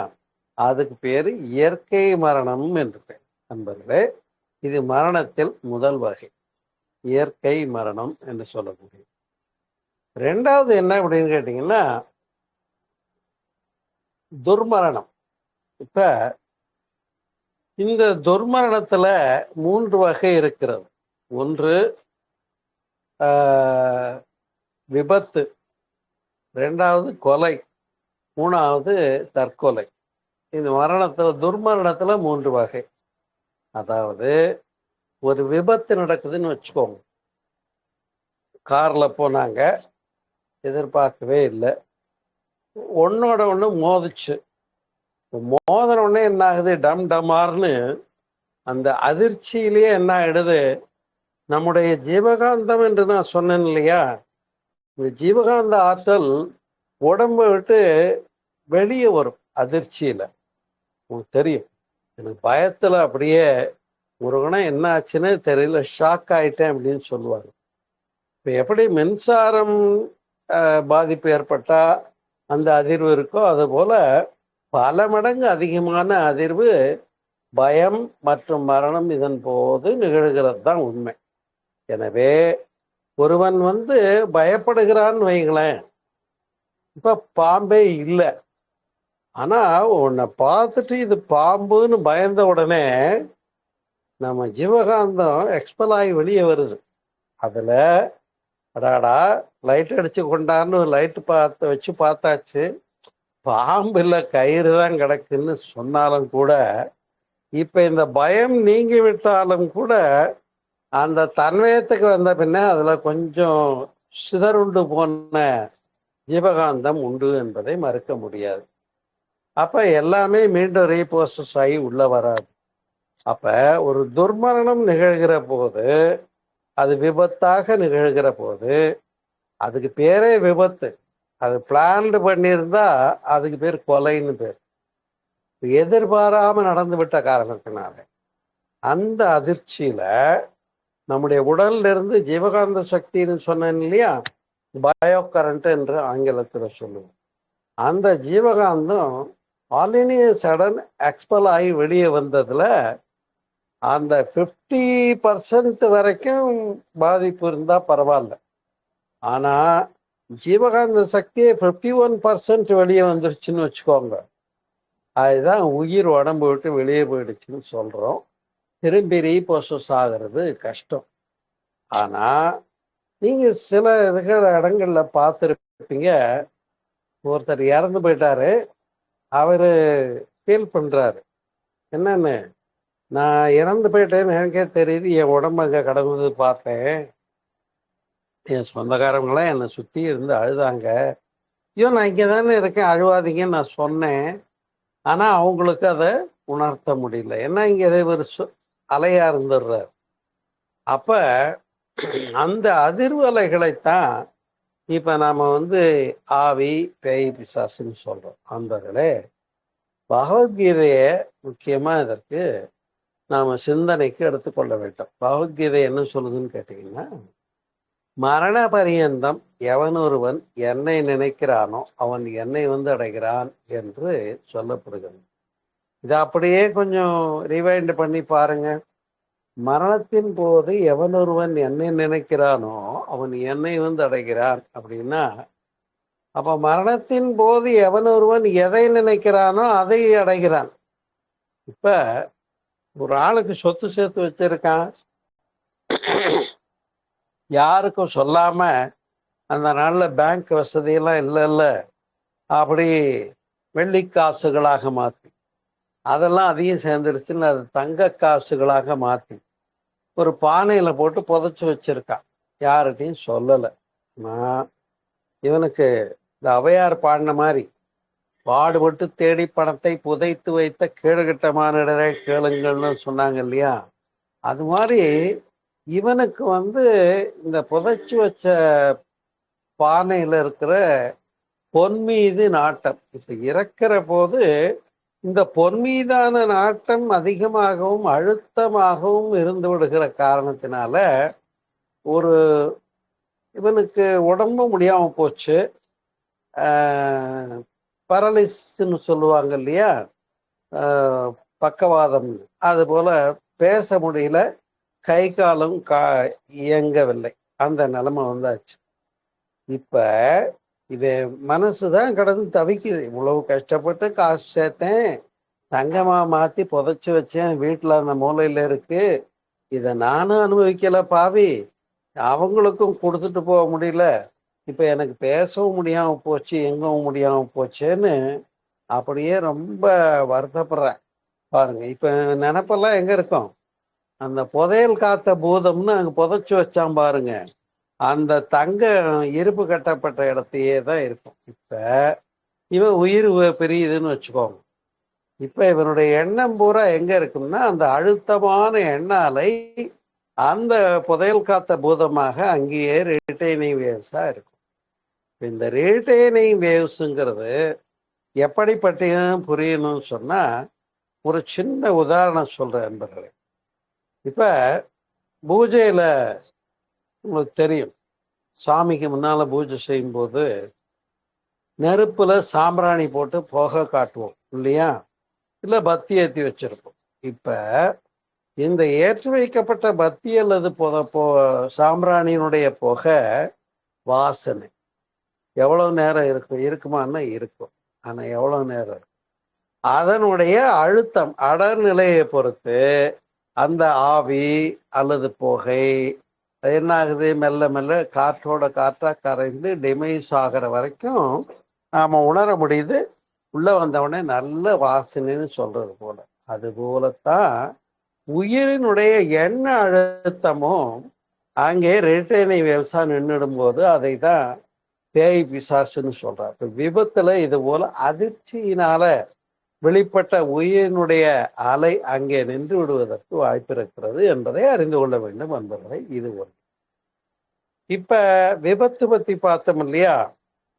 [SPEAKER 2] அதுக்கு பேரு இயற்கை மரணம் என்று பேர். நண்பர்களே, இது மரணத்தில் முதல் வகை, இயற்கை மரணம் என்று சொல்ல முடியும். ரெண்டாவது என்ன அப்படின்னு கேட்டீங்கன்னா துர்மரணம். இப்ப இந்த துர்மரணத்துல 3 வகை இருக்கிறது. ஒன்று விபத்து, ரெண்டாவது கொலை, மூணாவது தற்கொலை. இந்த மரணத்துல துர்மரணத்துல 3 வகை. அதாவது ஒரு விபத்து நடக்குதுன்னு வச்சுக்கோங்க. கார்ல போனாங்க, எதிர்பார்க்கவே இல்லை, ஒன்னோட ஒண்ணு மோதிச்சு. மோதின உடனே என்ன ஆகுது? டம் டமார்னு அந்த அதிர்ச்சியிலேயே என்ன ஆயிடுது, நம்முடைய ஜீவகாந்தம் என்று நான் சொன்னேன் இல்லையா, இந்த ஜீவகாந்த ஆற்றல் உடம்பை விட்டு வெளியே வரும் அதிர்ச்சியில. உங்களுக்கு தெரியும், எனக்கு பயத்துல அப்படியே ஒரு கணம் என்ன ஆச்சுன்னு தெரியல, ஷாக் ஆயிட்டேன் அப்படின்னு சொல்லுவாங்க. இப்ப எப்படி மின்சாரம் பாதிப்பு ஏற்பட்டா அந்த அதிர்வு இருக்கோ, அது போல பல மடங்கு அதிகமான அதிர்வு பயம் மற்றும் மரணம் இதன் போது நிகழ்கிறது தான் உண்மை. எனவே ஒருவன் வந்து பயப்படுகிறான்னு வைங்களேன், இப்ப பாம்பே இல்லை, ஆனா உன்னை பார்த்துட்டு இது பாம்புன்னு பயந்த உடனே நம்ம ஜீவகாந்தம் எக்ஸ்பெல் ஆகி வெளியே வருது. அதுல அடாடா லைட் அடிச்சு கொண்டான்னு லைட்டு வச்சு பார்த்தாச்சு, பாம்பு இல்லை கயிறு தான் கிடக்குன்னு சொன்னாலும் கூட, இப்ப இந்த பயம் நீங்கி விட்டாலும் கூட அந்த தன்வயத்துக்கு வந்த பின்ன அதுல கொஞ்சம் சிதறுண்டு போன ஜீவகாந்தம் உண்டு என்பதை மறுக்க முடியாது. அப்ப எல்லாமே மீண்டும் ரீப்ரோசஸ் ஆகி உள்ள வராது. அப்ப ஒரு துர்மரணம் நிகழ்கிற போது, அது விபத்தாக நிகழ்கிற போது, அதுக்கு பேரே விபத்து. அது பிளான்டு பண்ணியிருந்தா அதுக்கு பேர் கொலைன்னு பேர். எதிர்பாராம நடந்து விட்ட காரணத்தினால அந்த அதிர்ச்சியில நம்முடைய உடல்ல இருந்து ஜீவகாந்த சக்தின்னு சொன்னேன் இல்லையா, பயோ கரண்ட் என்று ஆங்கிலத்துல சொல்லுவோம். அந்த ஜீவகாந்தம் ஆல்ரெடி சடன் எக்ஸ்பெல் ஆகி வெளியே வந்ததுல அந்த 50% வரைக்கும் பாதிப்பு இருந்தா பரவாயில்ல. ஆனா ஜீவகாந்த சக்தியை 51% வெளியே வந்துருச்சுன்னு வச்சுக்கோங்க, அதுதான் உயிர் உடம்பு விட்டு வெளியே போயிடுச்சுன்னு சொல்றோம். திரும்பி ரீப்ரோசஸ் ஆகிறது கஷ்டம். ஆனா நீங்க சில இடங்கள்ல பார்த்துருப்பீங்க, ஒருத்தர் இறந்து போயிட்டாரு, அவரு ஃபீல் பண்றாரு, என்னன்னு, நான் இறந்து போயிட்டேன்னு எனக்கே தெரியுது, என் உடம்பு அங்க கடவுது பார்த்தேன், என் சொந்தக்காரங்களாம் என்னை சுத்தி இருந்து அழுதாங்க, ஐயோ நான் இங்கே தானே இருக்கேன் அழுவாதீங்கன்னு நான் சொன்னேன், ஆனா அவங்களுக்கு அதை உணர்த்த முடியல, ஏன்னா இங்க ஒரு அலையா இருந்துடுறார். அப்ப அந்த அதிர்வு அலைகளைத்தான் இப்ப நாம வந்து ஆவி பேய் பிசாசுன்னு சொல்றோம். அன்பர்களே, பகவத்கீதைய முக்கியமா இதற்கு நாம சிந்தனைக்கு எடுத்துக்கொள்ள வேண்டும். பகவத்கீதை என்ன சொல்லுதுன்னு கேட்டீங்கன்னா, மரண பரியந்தம் எவனொருவன் என்னை நினைக்கிறானோ அவன் என்னை அடைகிறான் என்று சொல்லப்படுகிறது. இதை அப்படியே கொஞ்சம் ரிவைண்ட் பண்ணி பாருங்க. மரணத்தின் போது எவனொருவன் என்னை நினைக்கிறானோ அவன் என்னை அடைகிறான் அப்படின்னா, அப்ப மரணத்தின் போது எவனொருவன் எதை நினைக்கிறானோ அதை அடைகிறான். இப்ப ஒரு ஆளுக்கு சொத்து சேர்த்து வச்சிருக்கான், யாருக்கும் சொல்லாம அந்த நாள்ல பேங்க் வசதியெல்லாம் இல்லைல்ல, அப்படி வெள்ளி காசுகளாக மாற்றி அதெல்லாம் அதிகம் சேர்ந்துருச்சுன்னு அது தங்க காசுகளாக மாற்றி ஒரு பானையில போட்டு புதைச்சு வச்சிருக்கான், யார்கிட்டையும் சொல்லலை. நான் இவனுக்கு இந்த ஔவையார் பாடின மாதிரி பாடுபட்டு தேடி பணத்தை புதைத்து வைத்த கீழ்கிட்ட மானிடரை கேளுங்கள்னு சொன்னாங்க இல்லையா, அது மாதிரி இவனுக்கு இந்த புதைச்சு வச்ச பானையில இருக்கிற பொன் மீது நாட்டம். இப்ப இறக்கிற போது இந்த பொன் மீதான நாட்டம் அதிகமாகவும் அழுத்தமாகவும் இருந்து விடுகிற காரணத்தினால ஒரு இவனுக்கு உடம்பு முடியாம போச்சு. பரலிஸ்ன்னு சொல்லுவாங்க இல்லையா, பக்கவாதம். அது போல பேச முடியல, கை காலும் இயங்கவில்லை, அந்த நிலைமை வந்தாச்சு. இப்ப இது மனசுதான் கடந்து தவிக்குது. இவ்வளவு கஷ்டப்பட்டு காசு சேர்த்தேன், தங்கமா மாத்தி புதைச்சு வச்சேன், வீட்டுல அந்த மூலையில இருக்கு, இதை நானும் அனுபவிக்கல பாவி, அவங்களுக்கும் கொடுத்துட்டு போக முடியல, இப்ப எனக்கு பேசவும் முடியாம போச்சு, எங்கவும் முடியாம போச்சேன்னு அப்படியே ரொம்ப வருத்தப்படுறேன். பாருங்க, இப்ப நினப்பெல்லாம் எங்க இருக்கும், அந்த புதையல் காத்த பூதம்னு அங்க புதைச்சு வச்சான் பாருங்க, அந்த தங்க இருப்பு கட்டப்பட்ட இடத்தையே தான் இருக்கும். இப்ப இவன் உயிர் பிரியுதுன்னு வச்சுக்கோங்க. இப்ப இவனுடைய எண்ணம் பூரா எங்க இருக்கும்னா அந்த அழுத்தமான எண்ண அலை அந்த புதையல் காத்த பூதமாக அங்கேயே ரிட்டைனிங் வேவ்ஸா இருக்கும். இந்த ரிட்டைனிங் வேவ்ஸுங்கிறது எப்படிப்பட்டையும் புரியணும்னு சொன்னா ஒரு சின்ன உதாரணம் சொல்றேன் நண்பர்களே. இப்ப பூஜையில உங்களுக்கு தெரியும், சாமிக்கு முன்னால பூஜை செய்யும் போது நெருப்புல சாம்பிராணி போட்டு புகை காட்டுவோம் இல்லையா, இல்ல பத்தி ஏற்றி வச்சிருப்போம். இப்ப இந்த ஏற்றி வைக்கப்பட்ட பத்தி அல்லது சாம்பிராணியினுடைய புகை வாசனை எவ்வளவு நேரம் இருக்குமான்னா இருக்கும், ஆனா எவ்வளவு நேரம் இருக்கும், அதனுடைய அழுத்தம் அடர்நிலையை பொறுத்து அந்த ஆவி அல்லது புகை என்ன ஆகுது, மெல்ல மெல்ல காற்றோட காற்றா கரைந்து டிமைஸ் ஆகிற வரைக்கும் நாம உணர முடியுது. உள்ள வந்தவொடனே நல்ல வாசனைன்னு சொல்றது போல. அது போலத்தான் உயிரினுடைய எண்ண அழுத்தமும் அங்கே ரிட்டைனிங் வேவ்ஸா நின்றுடும் போது அதை தான் பேய் பிசாசுன்னு சொல்றார். இப்ப விபத்துல இது போல அதிர்ச்சியினால வெளிப்பட்ட உயிரினுடைய அலை அங்கே நின்று விடுவதற்கு வாய்ப்பு இருக்கிறது என்பதை அறிந்து கொள்ள வேண்டும் என்பதை இது ஒன்று. இப்ப விபத்து பத்தி பார்த்தோம் இல்லையா,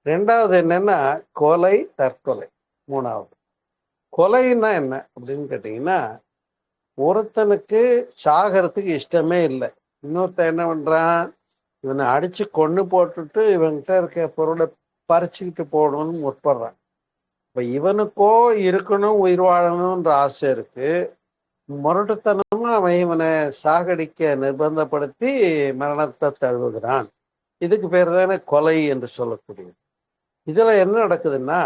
[SPEAKER 2] ரெண்டாவது என்னன்னா கொலை தற்கொலை. மூணாவது கொலைன்னா என்ன அப்படின்னு கேட்டீங்கன்னா, ஒருத்தனுக்கு சாகிறதுக்கு இஷ்டமே இல்லை, இன்னொருத்தன் என்ன பண்றான், இவனை அடிச்சு கொண்டு போட்டுட்டு இவன்கிட்ட இருக்க பொருளை பறிச்சுக்கிட்டு போகணும்னு முற்படுறான். இப்ப இவனுக்கோ இருக்கணும், உயிர் வாழணும்ன்ற ஆசை இருக்கு, முரட்டுத்தனமா அவன் இவனை சாகடிக்க நிர்பந்தப்படுத்தி மரணத்தை தழுவுகிறான். இதுக்கு பேர் தானே கொலை என்று சொல்லக்கூடியது. இதுல என்ன நடக்குதுன்னா,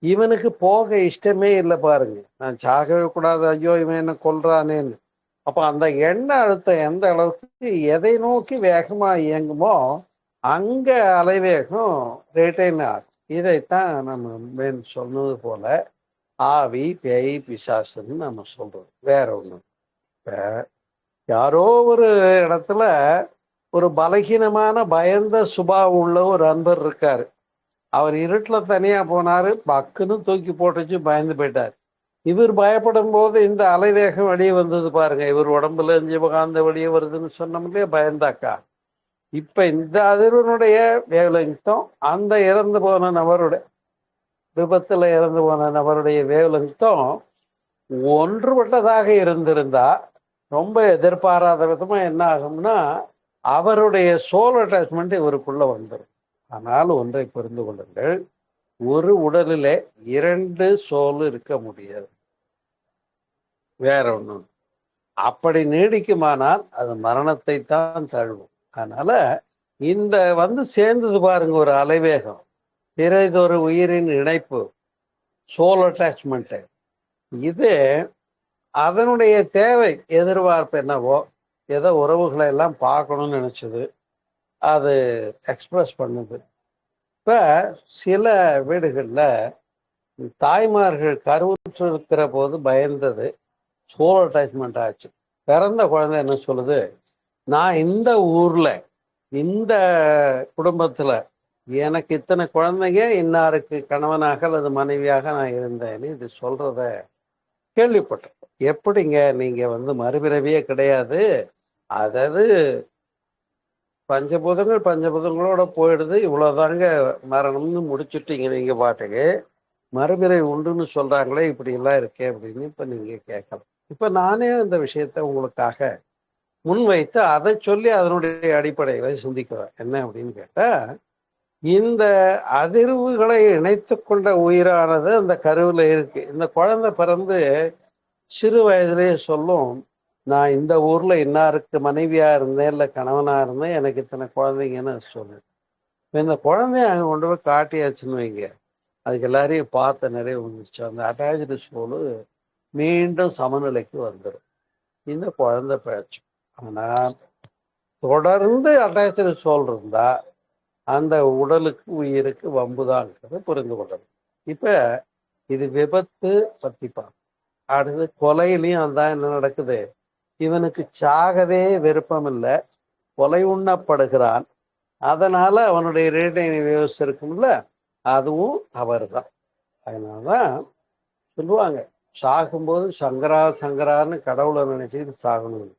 [SPEAKER 2] இவனுக்கு போக இஷ்டமே இல்லை பாருங்க, நான் சாகவே கூடாது, ஐயோ இவன் என்ன கொல்றானேன்னு. அப்ப அந்த எண்ண அழுத்தம் எந்த அளவுக்கு எதை நோக்கி வேகமா இயங்குமோ அங்க அலைவேகம் ரிட்டைன் ஆகும். இதைத்தான் நம்ம சொன்னது போல ஆவி பேய் பிசாசுன்னு நம்ம சொல்றோம், வேற ஒண்ணு. இப்ப யாரோ ஒரு இடத்துல ஒரு பலகீனமான பயந்த சுபாவம் உள்ள ஒரு அன்பர் இருக்காரு, அவர் இருட்டுல தனியா போனாரு, பக்குன்னு தூக்கி போட்டுச்சு, பயந்து போயிட்டார். இவர் பயப்படும் போது இந்த அலைவேகம் வெளியே வந்தது பாருங்க, இவர் உடம்புல ஜீவகாந்த வெளியே வருதுன்னு சொன்னோம் இல்லையா, பயந்தாக்கா. இப்ப இந்த அதிர்வனுடைய வேவ்லெங்தும் அந்த இறந்து போன நபருடைய விபத்துல இறந்து போன நபருடைய வேவ்லெங்தும் ஒன்றுபட்டதாக இருந்திருந்தா ரொம்ப எதிர்பாராத விதமா என்ன ஆகும்னா அவருடைய சோல் அட்டாச்மெண்ட் இவருக்குள்ள வந்துடும். ஆனால் ஒன்றை புரிந்து கொள்ளுங்கள், ஒரு உடலிலே 2 சோல் இருக்க முடியாது. வேற ஒண்ணும். அப்படி நீடிக்குமானால் அது மரணத்தை தான் தழுவும். அதனால இந்த சேர்ந்தது பாருங்க, ஒரு அலைவேகம், பிறதொரு உயிரின் இணைப்பு, சோல் அட்டாச்மெண்ட். இது அதனுடைய தேவை, எதிர்பார்ப்பு என்னவோ, ஏதோ உறவுகளை எல்லாம் பார்க்கணும்னு நினைச்சது, அது எக்ஸ்பிரஸ் பண்ணுது. இப்ப சில வீடுகள்ல தாய்மார்கள் கருவுற்று இருக்கிற போது பயந்தது சோல் அட்டாச்மெண்ட் ஆச்சு. பிறந்த குழந்தை என்ன சொல்லுது, நான் இந்த ஊர்ல இந்த குடும்பத்துல எனக்கு இத்தனை குழந்தைங்க, இன்னாருக்கு கணவனாக அல்லது மனைவியாக நான் இருந்தேன்னு இது சொல்றத கேள்விப்பட்டேன். எப்படிங்க, நீங்க மறுபிறவியே கிடையாது, அதாவது பஞ்சபூதங்களோட போயிடுது, இவ்வளவுதாங்க மரணம்னு முடிச்சுட்டீங்க நீங்க பாட்டுக்கு, மறுபிறவி உண்டுன்னு சொல்றாங்களே, இப்படி எல்லாம் இருக்கே அப்படின்னு இப்ப நீங்க கேட்கலாம். இப்ப நானே இந்த விஷயத்த உங்களுக்காக முன்வைத்து அதை சொல்லி அதனுடைய அடிப்படையில சிந்திக்கிறேன். என்ன அப்படின்னு கேட்டா, இந்த அதிர்வுகளை இணைத்து கொண்ட உயிரானது அந்த கருவில் இருக்கு. இந்த குழந்தை பிறந்து சிறு வயதிலேயே சொல்லும், நான் இந்த ஊர்ல இன்னாருக்கு மனைவியா இருந்தேன், இல்லை கணவனா இருந்தேன், எனக்கு இத்தனை குழந்தைங்கன்னு சொல்லு. இந்த குழந்தைய அங்கே கொண்டு போய் காட்டியாச்சுன்னு வைங்க, அதுக்கு எல்லாரையும் பார்த்த நிறைய வந்துச்சு, அந்த அட்டாச்சு சோலு மீண்டும் சமநிலைக்கு வந்துடும். இந்த குழந்தை பிழைச்சு. ஆனால் தொடர்ந்து அட்டாச்சு சோல் இருந்தா அந்த உடலுக்கு உயிருக்கு வம்புதாங்கிறத புரிந்து கொள்ளணும். இப்ப இது விபத்து பத்தி பார்ப்போம். அடுத்து கொலையிலையும் அதான் என்ன நடக்குது, இவனுக்கு சாகவே விருப்பம் இல்லை, கொலை உண்ணப்படுகிறான். அதனால அவனுடைய ரேட்டிங் வியூஸ் இருக்கும்ல, அதுவும் தவறு தான். அதனாலதான் சொல்லுவாங்க, சாகும்போது சங்கரா சங்கரான்னு கடவுளை நினைச்சிட்டு சாகணும்.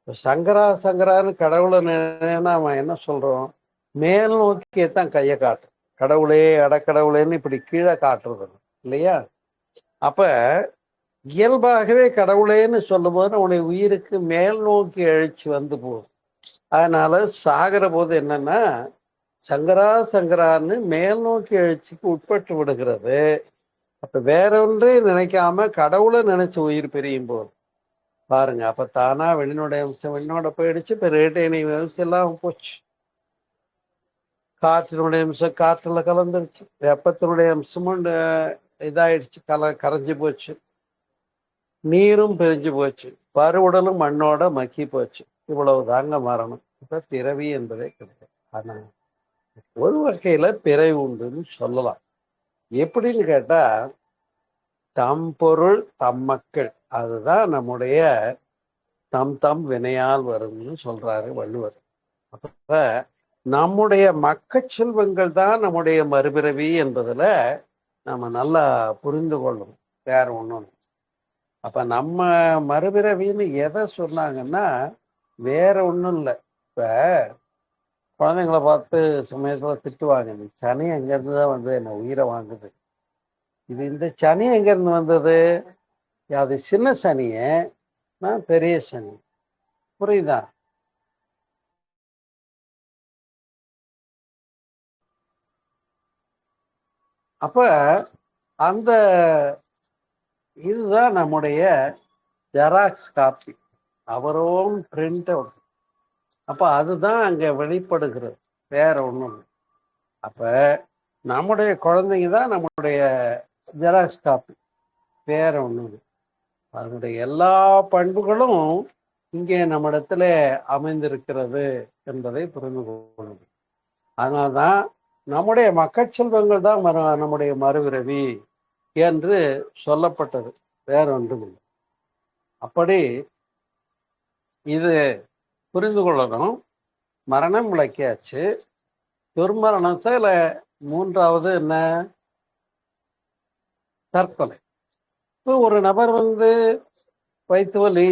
[SPEAKER 2] சங்கரா சங்கரான்னு கடவுளை நினைனா அவன் என்ன சொல்றோம், மேல் நோக்கியே தான் கையை காட்டும். கடவுளே அடக்கடவுளேன்னு இப்படி கீழே காட்டுறது இல்லையா? அப்ப இயல்பாகவே கடவுளேன்னு சொல்லும் போது அவனுடைய உயிருக்கு மேல் நோக்கி எழுச்சி வந்து போகும். அதனால சாகிற போது என்னன்னா, சங்கரா சங்கரான்னு மேல் நோக்கி எழுச்சிக்கு உட்பட்டு விடுகிறது. அப்ப வேற ஒன்றே நினைக்காம கடவுளை நினைச்சு உயிர் பிரியும் போது பாருங்க, அப்ப தானா வெளினுடைய அம்சம் வெளினோட போயிடுச்சு. இப்ப ரேட்டை அம்சம் எல்லாம் போச்சு. காற்றினுடைய அம்சம் காற்றுல கலந்துருச்சு, வெப்பத்தினுடைய அம்சமும் இதாயிடுச்சு, கரைஞ்சு போச்சு, நீரும் பிரிஞ்சு போச்சு, பருவுடலும் மண்ணோட மக்கி போச்சு. இவ்வளவு தாங்க மரணம். இப்ப பிறவி என்பதே கிடையாது. ஆனா ஒரு வகையில பிறவி உண்டுன்னு சொல்லலாம். எப்படின்னு கேட்டா, தம் பொருள் தம் மக்கள், அதுதான் நம்முடைய தம் தம் வினையால் வரும்னு சொல்றாரு வள்ளுவர். அப்ப நம்முடைய மக்கள் செல்வங்கள் தான் நம்முடைய மறுபிறவி என்பதுல நம்ம நல்லா புரிந்து கொள்ளணும். வேற ஒண்ணும். அப்ப நம்ம மறுபிறவின்னு எதை சொன்னாங்கன்னா வேற ஒண்ணும் இல்லை. இப்ப குழந்தைங்களை பார்த்து சமயத்துல திட்டுவாங்க, இந்த சனி எங்கிருந்து தான் என்ன உயிரை வாங்குது. இந்த சனி எங்க இருந்து வந்தது, அது சின்ன சனிய, நான் பெரிய சனி. புரியுதா? அப்ப அந்த இதுதான் நம்முடைய ஜெராக்ஸ் காப்பி, அவரோன் பிரிண்ட் அவுட். அப்ப அதுதான் அங்க வெளிப்படுகிறது, வேற ஒண்ணும். அப்ப நம்முடைய குழந்தைங்க தான் நம்முடைய ஜெராக்ஸ் காப்பி, வேற ஒண்ணும். அதனுடைய எல்லா பண்புகளும் இங்கே நம்மிடத்துல அமைந்திருக்கிறது என்பதை புரிந்து கொள்ளணும். அதனால்தான் நம்முடைய மக்கள் செல்வங்கள் தான் நம்முடைய மறுபிறவி என்று சொல்லப்பட்டது, வேற ஒன்றும் இல்லை. அப்படி இது புரிந்து கொள்ளணும். மரணம் விளக்கியாச்சு. துர்மரணத்துல மூன்றாவது என்ன, தற்கொலை. இப்போ ஒரு நபர் வயிற்று வலி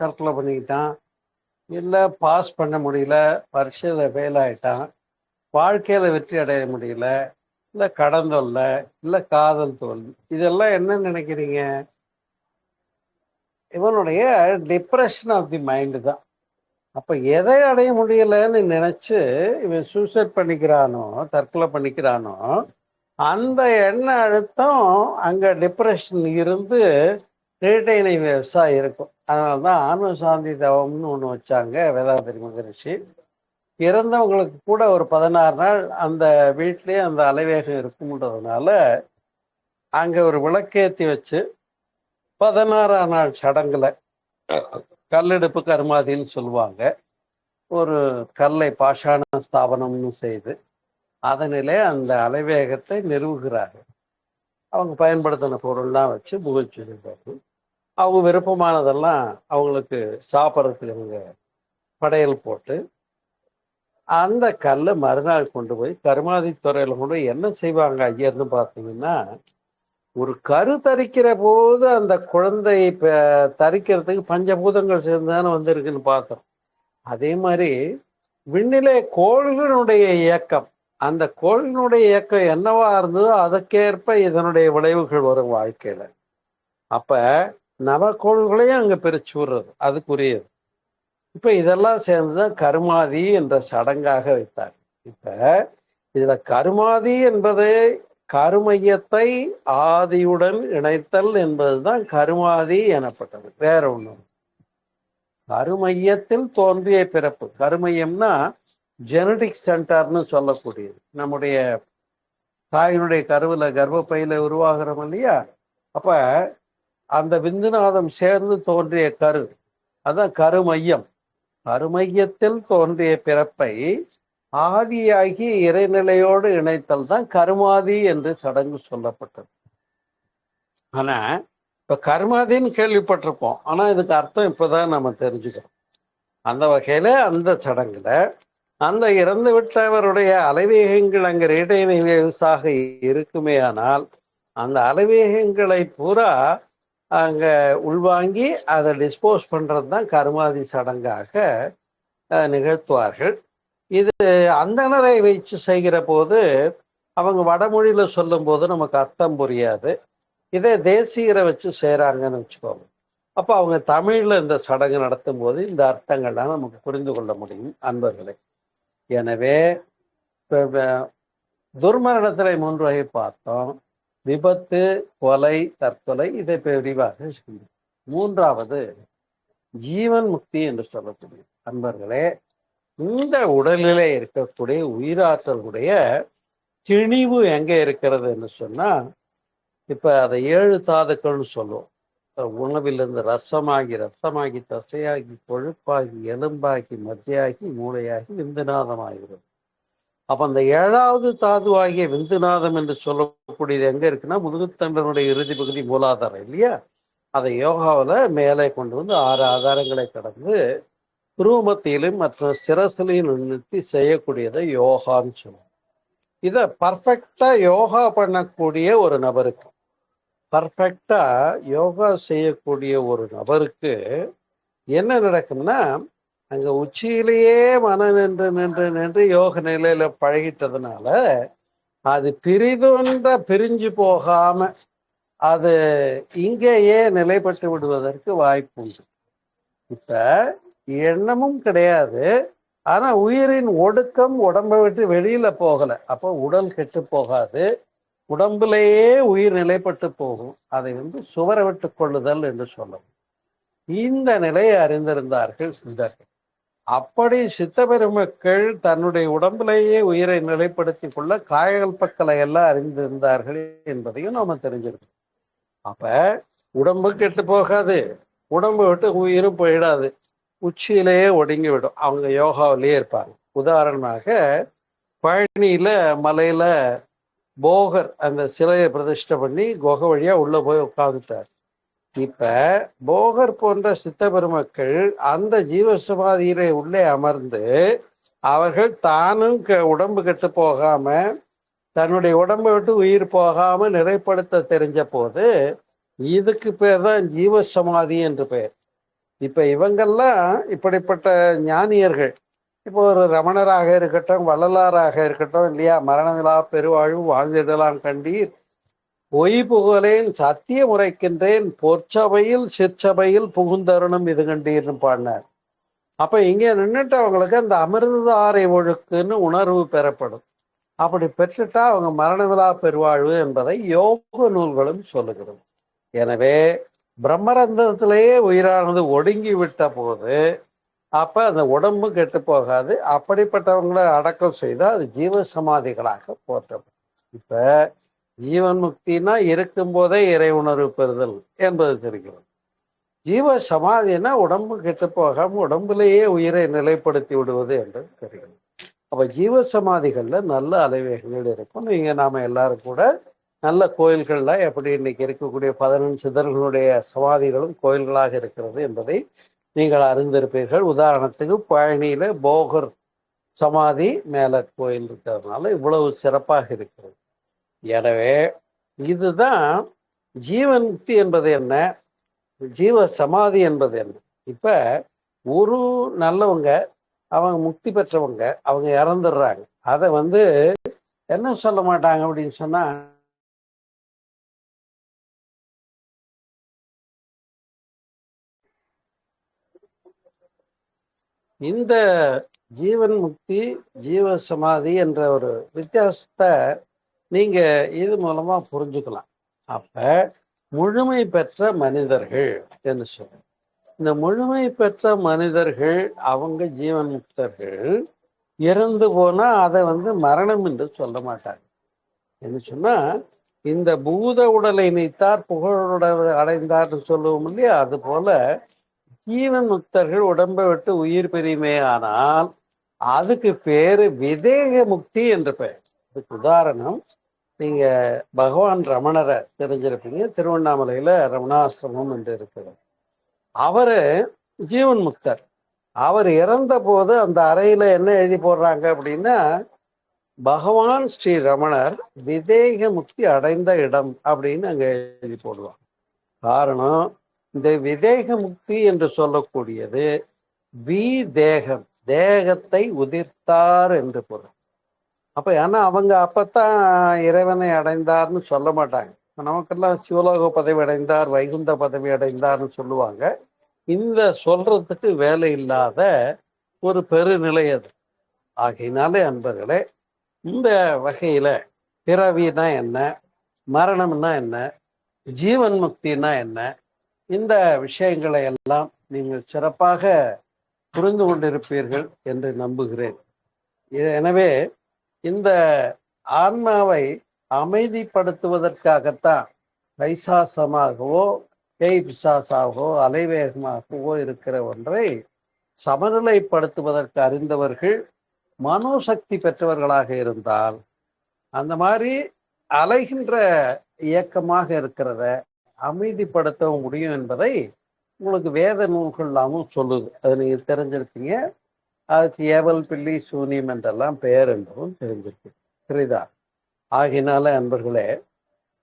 [SPEAKER 2] தற்கொலை பண்ணிக்கிட்டான், இல்லை பாஸ் பண்ண முடியல, பரீட்சையில ஃபெயில் ஆயிட்டான், வாழ்க்கையில வெற்றி அடைய முடியல, இல்லை கடன் தொல்லை, இல்லை காதல் தோல்வி, இதெல்லாம் என்ன நினைக்கிறீங்க? இவனுடைய டிப்ரெஷன் ஆஃப் தி மைண்டு தான். அப்ப எதை அடைய முடியலன்னு நினைச்சு இவன் சூசைட் பண்ணிக்கிறானோ, தற்கொலை பண்ணிக்கிறானோ, அந்த எண்ண அழுத்தம் அங்க டிப்ரெஷன் இருந்து ரீட்டைனிங்ஸா இருக்கும். அதனாலதான் ஆன்ம சாந்தி தவம்னு ஒண்ணு வச்சாங்க வேதாத்திரி மகரிஷி. இறந்தவங்களுக்கு கூட ஒரு 16 நாள் அந்த வீட்லயே அந்த அலைவேகம் இருக்கும்ன்றதுனால அங்க ஒரு விளக்கேத்தி வச்சு 16ஆம் நாள் சடங்குல கல்லெடுப்பு கருமாதின்னு சொல்லுவாங்க. ஒரு கல்லை பாஷாண ஸ்தாபனம்னு செய்து அதனிலே அந்த அலைவேகத்தை நிறுவுகிறார்கள். அவங்க பயன்படுத்தின பொருள்லாம் வச்சு புகழ்ச்சிருக்காரு. அவங்க விருப்பமானதெல்லாம் அவங்களுக்கு சாப்பிட்றதுக்கு அவங்க படையல் போட்டு அந்த கல்லை மறுநாள் கொண்டு போய் கருமாதி துறையில கொண்டு போய் என்ன செய்வாங்க ஐயர்னு பார்த்தீங்கன்னா, ஒரு கரு தரிக்கிற போது அந்த குழந்தை தரிக்கிறதுக்கு பஞ்சபூதங்கள் சேர்ந்துதானே வந்திருக்குன்னு பார்த்தோம். அதே மாதிரி விண்ணிலே கோள்களுடைய இயக்கம், அந்த கோள்களுடைய இயக்கம் என்னவா இருந்ததோ அதுக்கேற்ப இதனுடைய விளைவுகள் வரும் வாழ்க்கையில. அப்ப நவக்கோள்களையும் அங்க பிரிச்சு விடுறது அதுக்குரியது. இப்ப இதெல்லாம் சேர்ந்துதான் கருமாதி என்ற சடங்காக வைத்தார். இப்ப இதுல கருமாதி என்பது கருமையத்தை ஆதியுடன் இணைத்தல் என்பதுதான் கருமாதி எனப்பட்டது. வேற ஒண்ணு கருமையத்தில் தோன்றிய பிறப்பு. கருமையம்னா ஜெனடிக் சென்டர்னு சொல்லக்கூடியது. நம்முடைய தாயினுடைய கருவுல கர்ப்பப்பையில உருவாகிறோம் இல்லையா, அப்ப அந்த விந்துநாதம் சேர்ந்து தோன்றிய கரு, அதான் கருமையம். கருமையத்தில் தோன்றிய பிறப்பை ஆதியாகி இறைநிலையோடு இணைத்தல் தான் கருமாதி என்று சடங்கு சொல்லப்பட்டது. ஆனா இப்ப கருமாதின்னு கேள்விப்பட்டிருப்போம், ஆனா இதுக்கு அர்த்தம் இப்பதான் நம்ம தெரிஞ்சுக்கிறோம். அந்த வகையில அந்த சடங்குல அந்த இறந்து விட்டவருடைய அலைவேகங்கள் அங்க ரீடைனிங்ஸாக இருக்குமே, ஆனால் அந்த அலைவேகங்களை பூரா அங்க உள்வாங்கி அதை டிஸ்போஸ் பண்றது தான் கருமாதி சடங்காக நிகழ்த்துவார்கள். இது அந்தணரை வச்சு செய்கிற போது அவங்க வடமொழியில சொல்லும் போது நமக்கு அர்த்தம் புரியாது. இதே தேசியரை வச்சு செய்யறாங்கன்னு வச்சுக்கோங்க, அப்ப அவங்க தமிழ்ல இந்த சடங்கு நடத்தும் போது இந்த அர்த்தங்கள்லாம் நமக்கு புரிந்து கொள்ள முடியும் அன்பர்களே. எனவே துர்மரணத்திலே 3 வகை பார்த்தோம். விபத்து, கொலை, தற்கொலை, இதை விரிவாக சொல்லி. 3வது ஜீவன் முக்தி என்று சொல்லக்கூடிய அன்பர்களே, இந்த உடலிலே இருக்கக்கூடிய உயிராற்றலுடைய திணிவு எங்க இருக்கிறது என்று சொன்னா, இப்ப அதை 7 தாதுக்கள்னு சொல்லுவோம். உணவிலிருந்து ரசமாகி, ரத்தமாகி, தசையாகி, கொழுப்பாகி, எலும்பாகி, மத்தியாகி, மூளையாகி, விந்துநாதமாகிறது. அப்ப அந்த 7வது தாதுவாகிய விந்துநாதம் என்று சொல்லக்கூடியது எங்க இருக்குன்னா, முதுகுத்தண்டனுடைய இறுதி பகுதி மூலாதாரம் இல்லையா, அதை யோகாவில மேலே கொண்டு வந்து 6 ஆதாரங்களை கடந்து ரூமத்திலும் மற்ற சிரசிலையும் நிறுத்தி செய்யக்கூடியதை யோகான்னு சொல்லுவோம். இதை பர்ஃபெக்டா யோகா பண்ணக்கூடிய ஒரு நபருக்கு, பர்ஃபெக்டா யோகா செய்யக்கூடிய ஒரு நபருக்கு என்ன நடக்கும்னா, அங்க உச்சியிலேயே மனம் நின்று நின்று நின்று யோக நிலையில பழகிட்டதுனால அது பிரிஞ்சு போகாம அது இங்கேயே நிலைப்பட்டு விடுவதற்கு வாய்ப்பு உண்டு. இப்ப எண்ணமும் கிடையாது, ஆனா உயிரின் ஒடுக்கம் உடம்பை விட்டு வெளியில போகல. அப்போ உடல் கெட்டு போகாது, உடம்புலேயே உயிர் நிலைப்பட்டு போகும். அதை சுவரை விட்டு கொள்ளுதல் என்று சொல்லும். இந்த நிலையை அறிந்திருந்தார்கள் சித்தர்கள். அப்படி சித்த பெருமக்கள் தன்னுடைய உடம்பிலேயே உயிரை நிலைப்படுத்தி கொள்ள காயகல்பக்கலை எல்லாம் அறிந்திருந்தார்கள் என்பதையும் நாம தெரிஞ்சிருக்கோம். அப்ப உடம்பு கெட்டு போகாது, உடம்பு விட்டு உயிரும் போயிடாது, உச்சியிலேயே ஒடுங்கி விடும். அவங்க யோகாவிலேயே இருப்பாங்க. உதாரணமாக பழனியில மலையில போகர் அந்த சிலையை பிரதிஷ்டை பண்ணி குகை வழியா உள்ள போய் உட்கார்ந்துட்டார். இப்ப போகர் போன்ற சித்த பெருமக்கள் அந்த ஜீவசமாதியிலே உள்ளே அமர்ந்து அவர்கள் தானும் உடம்பு கெட்டு போகாம தன்னுடைய உடம்பை விட்டு உயிர் போகாம நிறைப்படுத்த தெரிஞ்ச போது இதுக்கு பேர் தான் ஜீவசமாதி என்று பெயர். இப்ப இவங்கெல்லாம் இப்படிப்பட்ட ஞானியர்கள், இப்போ ஒரு ரமணராக இருக்கட்டும், வள்ளலாராக இருக்கட்டும் இல்லையா, மரணமிலா பெருவாழ்வு வாழ்ந்திடலாம் கண்டீர், பொய் புகழேன் சத்திய முறைக்கின்றேன், பொற்சபையில் சிற்சபையில் புகுந்தருணும் இது கண்டீர்னு பாடினார். அப்ப இங்க நின்றுட்டு அவங்களுக்கு அந்த அமிர்தாரை ஒழுக்குன்னு உணர்வு பெறப்படும். அப்படி பெற்றுட்டா அவங்க மரணமிலா பெருவாழ்வு என்பதை யோக நூல்களும் சொல்லுகிறது. எனவே பிரம்மரந்தத்திலேயே உயிரானது ஒடுங்கி விட்ட போது அப்ப அந்த உடம்பு கெட்டு போகாது. அப்படிப்பட்டவங்களை அடக்கம் செய்தால் அது ஜீவ சமாதிகளாக போற்றப்படும். இப்ப ஜீவன் முக்தினா இருக்கும் போதே இறை உணர்வு பெறுதல் என்பது தெரிகிறது. ஜீவ சமாதினா உடம்பு கெட்டு போகாம உடம்புலேயே உயிரை நிலைப்படுத்தி விடுவது என்று தெரிகிறது. அப்ப ஜீவ சமாதிகள்ல நல்ல அலைவேகங்கள் இருக்கும். நீங்க நாம எல்லாரும் கூட நல்ல கோயில்கள்ல எப்படி இன்னைக்கு இருக்கக்கூடிய 15 சித்தர்களுடைய சமாதிகளும் கோயில்களாக இருக்கிறது என்பதை நீங்கள் அறிந்திருப்பீர்கள். உதாரணத்துக்கு பழனியில போகர் சமாதி மேல கோயில் இருக்கிறதுனால இவ்வளவு சிறப்பாக இருக்கிறது. எனவே இதுதான் ஜீவன் முக்தி என்பது என்ன, ஜீவ சமாதி என்பது என்ன. இப்ப ஒரு நல்லவங்க அவங்க முக்தி பெற்றவங்க அவங்க இறந்துடுறாங்க. அதை என்ன சொல்ல மாட்டாங்க அப்படின்னு சொன்னா, இந்த ஜீவன் முக்தி ஜீவ சமாதி என்ற ஒரு வித்தியாசத்தை நீங்க இது மூலமா புரிஞ்சுக்கலாம். அப்ப முழுமை பெற்ற மனிதர்கள் என்று சொல்ல, இந்த முழுமை பெற்ற மனிதர்கள் அவங்க ஜீவன் முக்தர்கள். இறந்து போனா அதை மரணம் என்று சொல்ல மாட்டாங்க. என்ன சொன்னா, இந்த பூத உடலை நீத்தார் புகழுடல் அடைந்தார்னு சொல்லுவோம் இல்லையா, அது போல ஜீவன் முக்தர்கள் உடம்பை விட்டு உயிர் பெரியுமே ஆனால் அதுக்கு பேரு விதேக முக்தி என்று பெயர். இதுக்கு உதாரணம் நீங்க பகவான் ரமணரை தெரிஞ்சிருப்பீங்க. திருவண்ணாமலையில ரமணாசிரமம் என்று இருக்கிறது. அவரு ஜீவன் முக்தர். அவர் இறந்த போது அந்த அறையில என்ன எழுதி போடுறாங்க அப்படின்னா, பகவான் ஸ்ரீ ரமணர் விதேக முக்தி அடைந்த இடம் அப்படின்னு அங்க எழுதி போடுவாங்க. காரணம், இந்த விதேக முக்தி என்று சொல்லக்கூடியது தேகம், தேகத்தை உதிர்த்தார் என்று பொருள். அப்ப ஏன்னா அவங்க அப்பத்தான் இறைவனை அடைந்தார்னு சொல்ல மாட்டாங்க. நமக்கெல்லாம் சிவலோக பதவி அடைந்தார், வைகுந்த பதவி அடைந்தார்னு சொல்லுவாங்க. இந்த சொல்றதுக்கு வேலை இல்லாத ஒரு பெருநிலை அது. ஆகையினாலே அன்பர்களே, இந்த வகையில பிறவினா என்ன, மரணம்னா என்ன, ஜீவன் முக்தினா என்ன, இந்த விஷயங்களை எல்லாம் நீங்கள் சிறப்பாக புரிந்து கொண்டிருப்பீர்கள் என்று நம்புகிறேன். எனவே இந்த ஆன்மாவை அமைதிப்படுத்துவதற்காகத்தான் பைசாசமாகவோ பேய் பிசாசாகவோ அலைவேகமாகவோ இருக்கிற ஒன்றை சமநிலைப்படுத்துவதற்கு அறிந்தவர்கள் மனோசக்தி பெற்றவர்களாக இருந்தால் அந்த மாதிரி அலைகின்ற இயக்கமாக இருக்கிறத அமைதிப்படுத்தவும் முடியும் என்பதை உங்களுக்கு வேத நூல்கள் எல்லாமும் சொல்லுது. அது நீங்க தெரிஞ்சிருப்பீங்க. அதுக்கு ஏவல் பில்லி சூனியம் என்றெல்லாம் பெயர் என்றும் தெரிஞ்சிருக்கு. புரியுதா? ஆகினால அன்பர்களே,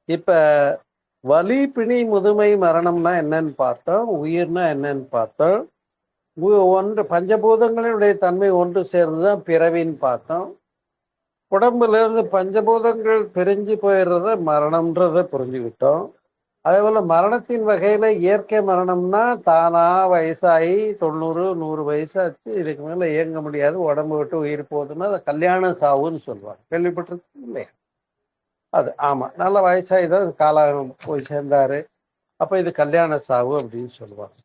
[SPEAKER 2] இப்ப வலி பிணி முதுமை மரணம்னா என்னன்னு பார்த்தோம், உயிர்னா என்னன்னு பார்த்தோம். ஒன்று பஞ்சபூதங்களினுடைய தன்மை ஒன்று சேர்ந்துதான் பிறவின்னு பார்த்தோம். உடம்புல இருந்து பஞ்சபூதங்கள் பிரிஞ்சு போயிடுறத மரணம்ன்றத புரிஞ்சுக்கிட்டோம். அதே போல மரணத்தின் வகையில இயற்கை மரணம்னா தானா வயசாகி 90-100 வயசாச்சு, இதுக்கு மேல இயங்க முடியாது, உடம்பு விட்டு உயிர் போகுதுன்னா அதை கல்யாண சாவுன்னு சொல்லுவாங்க. கேள்விப்பட்டிருக்கு இல்லையா? அது ஆமா, நல்ல வயசாகி தான் காலம் போய் சேர்ந்தாரு, அப்ப இது கல்யாண சாவு அப்படின்னு சொல்லுவாங்க.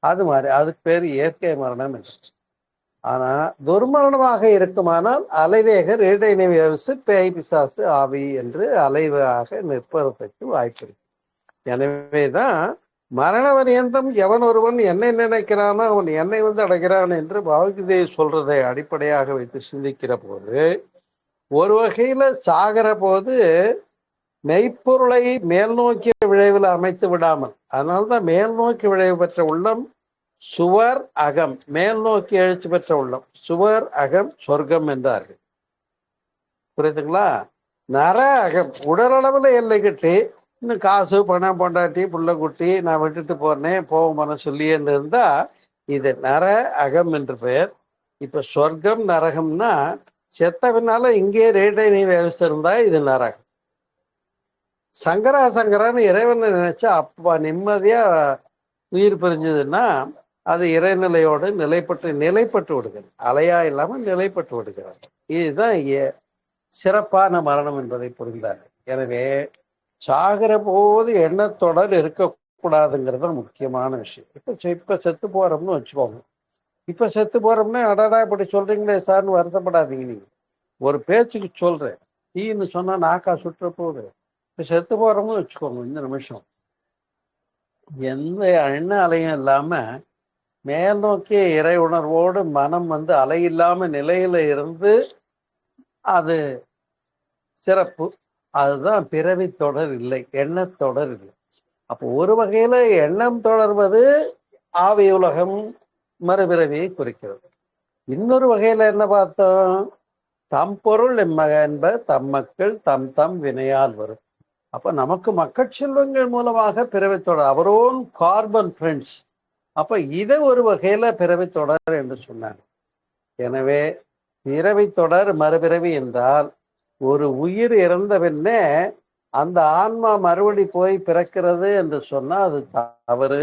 [SPEAKER 2] அது மாதிரி அதுக்கு பேர் இயற்கை மரணம் என்று. ஆனா துர்மரணமாக இருக்குமானால் அலைவேக ரேடைனவியசு பேய் பிசாசு ஆவி என்று அலைவாக நிற்பதற்கு வாய்ப்பு இருக்கு. எனவேதான் மரண பரியந்தம் எவன் ஒருவன் என்னை நினைக்கிறானோ அவன் என்னை அடைகிறான் என்று பகவத்கீதை சொல்றதை அடிப்படையாக வைத்து சிந்திக்கிற போது, ஒரு வகையில சாகிற போது மெய்ப்பொருளை மேல் நோக்கிய விளைவில் அமைத்து விடாமல், அதனால்தான் மேல் நோக்கி விளைவு பெற்ற உள்ளம் சுவர் அகம், மேல் நோக்கி எழுச்சி பெற்ற உள்ளம் சுவர் அகம் சொர்க்கம் என்றார்கள். புரியுதுங்களா? நர அகம் உடலளவுல எல்லை கட்டி இன்னும் காசு பணம் பொண்டாட்டி புள்ள குட்டி நான் விட்டுட்டு போறேன் போவோம் சொல்லியேன்னு இருந்தா இது நர அகம் என்று பெயர். இப்ப சொர்க்கம் நரகம்னா செத்த பின்னால இங்கே ரேட்டை நீ விவசிருந்தா இது நரகம். சங்கரா சங்கரான்னு இறைவனை நினைச்சா அப்பா நிம்மதியா உயிர் பிரிஞ்சதுன்னா அது இறைநிலையோடு நிலைப்பட்டு விடுகிறது. அலையா இல்லாமல் நிலைப்பட்டு விடுகிறது. இதுதான் சிறப்பான மரணம் என்பதை புரிந்தார். எனவே சாகிற போது எண்ணத்தொடர் இருக்கக்கூடாதுங்கிறது முக்கியமான விஷயம். இப்ப செத்து போறோம்னு வச்சுக்கோங்க. இப்ப செத்து போறோம்னா அடடா இப்படி சொல்றீங்களே சார்னு வருத்தப்படாதீங்க. நீங்க ஒரு பேச்சுக்கு சொல்றேன். தீன்னு சொன்னா நாக்கா சுற்ற போகுது. இப்ப செத்து போறோம்னு வச்சுக்கோங்க. இந்த நிமிஷம் எந்த எண்ண அலையும் இல்லாம மேல் நோக்கிய இறை உணர்வோடு மனம் அலையில்லாம நிலையில இருந்து அது சிறப்பு. அதுதான் பிறவி தொடர் இல்லை, எண்ணத்தொடர் இல்லை. அப்போ ஒரு வகையில எண்ணம் தொடர்வது ஆவி உலகம் மறுபிறவியை குறிக்கிறது. இன்னொரு வகையில என்ன பார்த்தோம்? தம் பொருள் என்ப தம் மக்கள் தம் தம் வினையால் வரும். அப்ப நமக்கு மக்கள் செல்வங்கள் மூலமாக பிறவி தொடர், அவர் ஓன் கார்பன் பிரிண்ட்ஸ். அப்ப இதை ஒரு வகையில பிறவி தொடர் என்று சொன்னாங்க. எனவே பிறவி தொடர் மறுபிறவி என்றால் ஒரு உயிர் இறந்த பின்னே அந்த ஆன்மா மறுபடி போய் பிறக்கிறது என்று சொன்னா அது தவறு.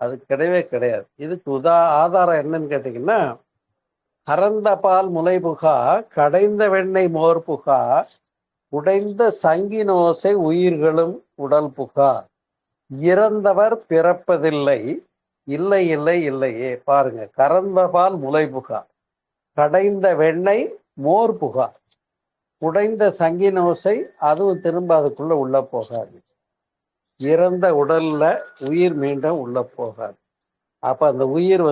[SPEAKER 2] அது கிடையவே கிடையாது. இதுக்கு ஆதாரம் என்னன்னு கேட்டீங்கன்னா, கறந்த பால் முலை புகா, கடைந்த வெண்ணெய் மோர் புகா, உடைந்த சங்கின் ஓசை உயிர்களும் உடல் புகா, இறந்தவர் பிறப்பதில்லை, இல்லை இல்லை இல்லையே. பாருங்க, கறந்த பால் முலை புகா, கடைந்த வெண்ணெய் மோர் புகா, உடைந்த சங்கின் ஓசை அதுவும் திரும்ப அதுக்குள்ள உள்ள போகாது, இறந்த உடல்ல உயிர் மீண்டும் உள்ள போகாது. அப்ப அந்த உயிர்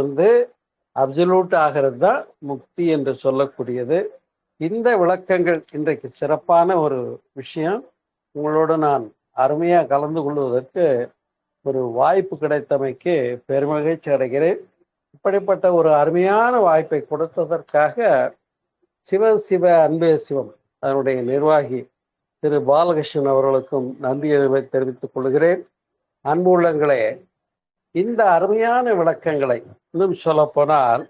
[SPEAKER 2] அப்சல்யூட் ஆகிறது தான் முக்தி என்று சொல்லக்கூடியது. இந்த விளக்கங்கள் இன்றைக்கு சிறப்பான ஒரு விஷயம். உங்களோடு நான் அருமையா கலந்து கொள்வதற்கு ஒரு வாய்ப்பு கிடைத்தமைக்கு பெருமகிழ்ச்சி அடைகிறேன். இப்படிப்பட்ட ஒரு அருமையான வாய்ப்பை கொடுத்ததற்காக சிவ அன்பே சிவம் அதனுடைய நிர்வாகி திரு பாலகிருஷ்ணன் அவர்களுக்கும் நன்றியை தெரிவித்துக் கொள்கிறேன். அன்பு உள்ளங்களே, இந்த அருமையான விளக்கங்களை இன்னும் சொல்ல போனால்,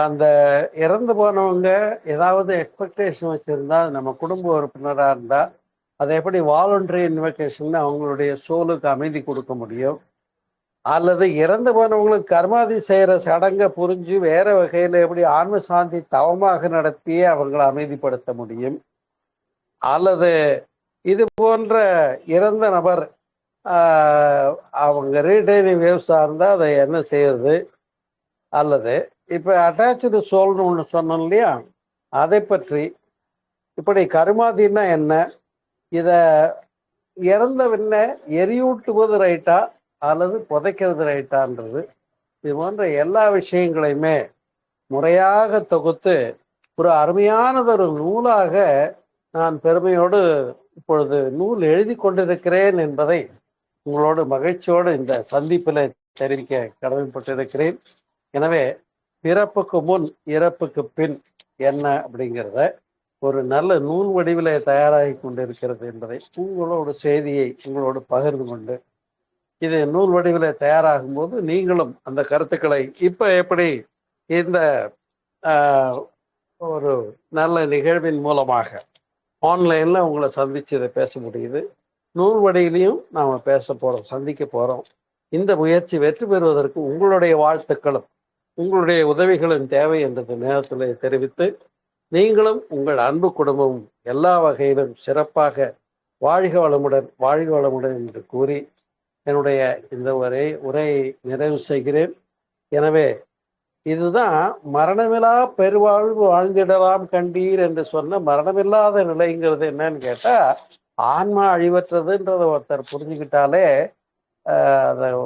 [SPEAKER 2] அந்த இறந்து போனவங்க ஏதாவது எக்ஸ்பெக்டேஷன் வச்சிருந்தா, நம்ம குடும்ப உறுப்பினராக இருந்தா அதை எப்படி வாலண்டரி இன்வெகேஷன் அவங்களுடைய சோலுக்கு அமைதி கொடுக்க முடியும்? அல்லது இறந்து போனவங்களுக்கு கர்மாதி செய்யற சடங்கை புரிஞ்சு வேற வகையில எப்படி ஆன்ம சாந்தி தவமாக நடத்தியே அவங்களை அமைதிப்படுத்த முடியும்? அல்லது இது போன்ற இறந்த நபர் அவங்க ரீடைனிங் வேவ்ஸா இருந்தா அதை என்ன செய்யறது? அல்லது இப்ப அட்டாச்சு சோல்னு ஒண்ணு சொன்னோம் இல்லையா, அதை பற்றி இப்படி கருமாதின்னா என்ன, இத இறந்த பின்ன எரியூட்டுவது ரைட்டா அல்லது புதைக்கிறது ரைட்டான்றது, இது போன்ற எல்லா விஷயங்களையுமே முறையாக தொகுத்து ஒரு அருமையானதொரு நூலாக நான் பெருமையோடு இப்பொழுது நூல் எழுதி கொண்டிருக்கிறேன் என்பதை உங்களோடு மகிழ்ச்சியோடு இந்த சந்திப்பில் தெரிவிக்க கடமைப்பட்டிருக்கிறேன். எனவே பிறப்புக்கு முன் இறப்புக்கு பின் என்ன அப்படிங்கிறத ஒரு நல்ல நூல் வடிவிலே தயாராகி கொண்டிருக்கிறது என்பதை உங்களோட செய்தியை உங்களோடு பகிர்ந்து கொண்டு, இது நூல் வடிவிலே தயாராகும் போது நீங்களும் அந்த கருத்துக்களை இப்ப எப்படி இந்த ஒரு நல்ல நிகழ்வின் மூலமாக ஆன்லைன்ல உங்களை சந்திச்சு இதை பேச முடியுது, நூல் வடிவிலையும் நாம பேச போறோம், சந்திக்க போறோம். இந்த முயற்சி வெற்றி பெறுவதற்கு உங்களுடைய வாழ்த்துக்களும் உங்களுடைய உதவிகளும் தேவை என்ற நேரத்தில் தெரிவித்து, நீங்களும் உங்கள் அன்பு குடும்பமும் எல்லா வகையிலும் சிறப்பாக வாழ்க வளமுடன் என்று கூறி என்னுடைய இந்த உரையை நிறைவு செய்கிறேன். எனவே இதுதான் மரணமில்லா பெருவாழ்வு வாழ்ந்திடலாம் கண்டீர் என்று சொன்ன மரணமில்லாத நிலைங்கிறது என்னன்னு கேட்டா, ஆன்மா அழிவற்றதுன்றத ஒருத்தர் புரிஞ்சுக்கிட்டாலே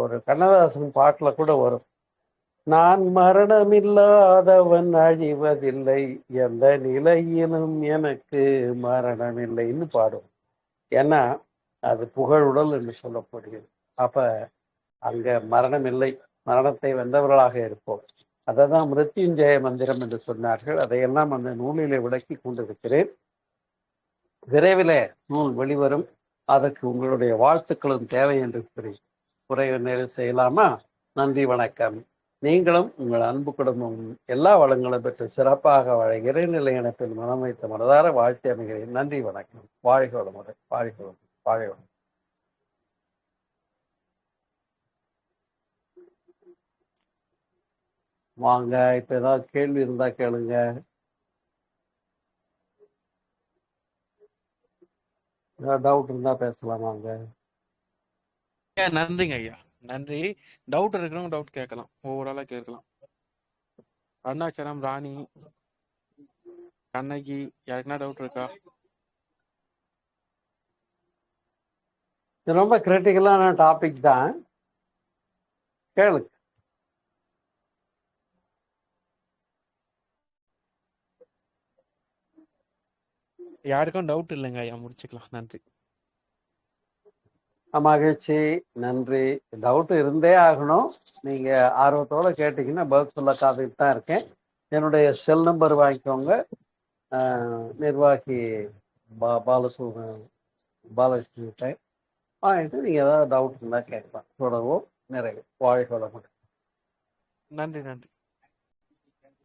[SPEAKER 2] ஒரு கண்ணதாசன் பாட்டுல கூட வரும், நான் மரணமில்லாதவன் அழிவதில்லை, எந்த நிலையிலும் எனக்கு மரணமில்லைன்னு பாடும். ஏன்னா அது புகழுடல் என்று சொல்லப்படுகிறது. அப்ப அங்க மரணம் இல்லை, மரணத்தை வென்றவர்களாக இருப்போம். அதை தான் மிருத்யுஞ்சய மந்திரம் என்று சொன்னார்கள். அதையெல்லாம் அந்த நூலிலே விளக்கி கொண்டிருக்கிறேன். விரைவிலே நூல் வெளிவரும். அதற்கு உங்களுடைய வாழ்த்துக்களும் தேவை என்று கூறி உரையை நிறைவு செய்யலாமா? நன்றி, வணக்கம். நீங்களும் உங்கள் அன்பு குடும்பமும் எல்லா வளங்களும் பெற்று சிறப்பாக வாழ இறைநிலை இணைப்பில் மனம் வைத்த மனதார வாழ்த்தி அமைகிறேன். நன்றி, வணக்கம். வாழ்க வளமுடன், வாழ்க வளமுடன், வாழ்க வளமுடன். வாங்க. இப்ப ஏதாவது கேள்வி இருந்தா கேளுங்க. ஏதாவது டவுட் இருந்தா பேசலாம் வாங்க.
[SPEAKER 1] ஐயா நன்றிங்க ஐயா. நன்றி. டவுட் இருக்கிறவங்க டவுட் கேட்கலாம். ஓவராலா கேட்கலாம். அருணாச்சலம், ராணி, கண்ணகி, யாருக்குன்னா டவுட் இருக்கா?
[SPEAKER 2] இது ரொம்ப கிரிட்டிக்கலான டாபிக் தான். கேளுங்க.
[SPEAKER 1] யாருக்கும் டவுட் இல்லைங்க ஐயா. முடிச்சுக்கலாம். நன்றி.
[SPEAKER 2] மகிழ்ச்சி. நன்றி. டவுட் இருந்தே ஆகணும். நீங்க ஆர்வத்தோட கேட்டீங்கன்னா பதில் சொல்ல காத்துட்டு தான் இருக்கேன். என்னுடைய செல் நம்பர் வாங்கிக்கோங்க. நிர்வாகி பாலகிருஷ்ணன் வாங்கிட்டு நீங்க ஏதாவது டவுட் இருந்தா கேட்கலாம். தொடர்வோம். நிறைவு. வாழ்க வளமுடன்.
[SPEAKER 1] நன்றி. நன்றி.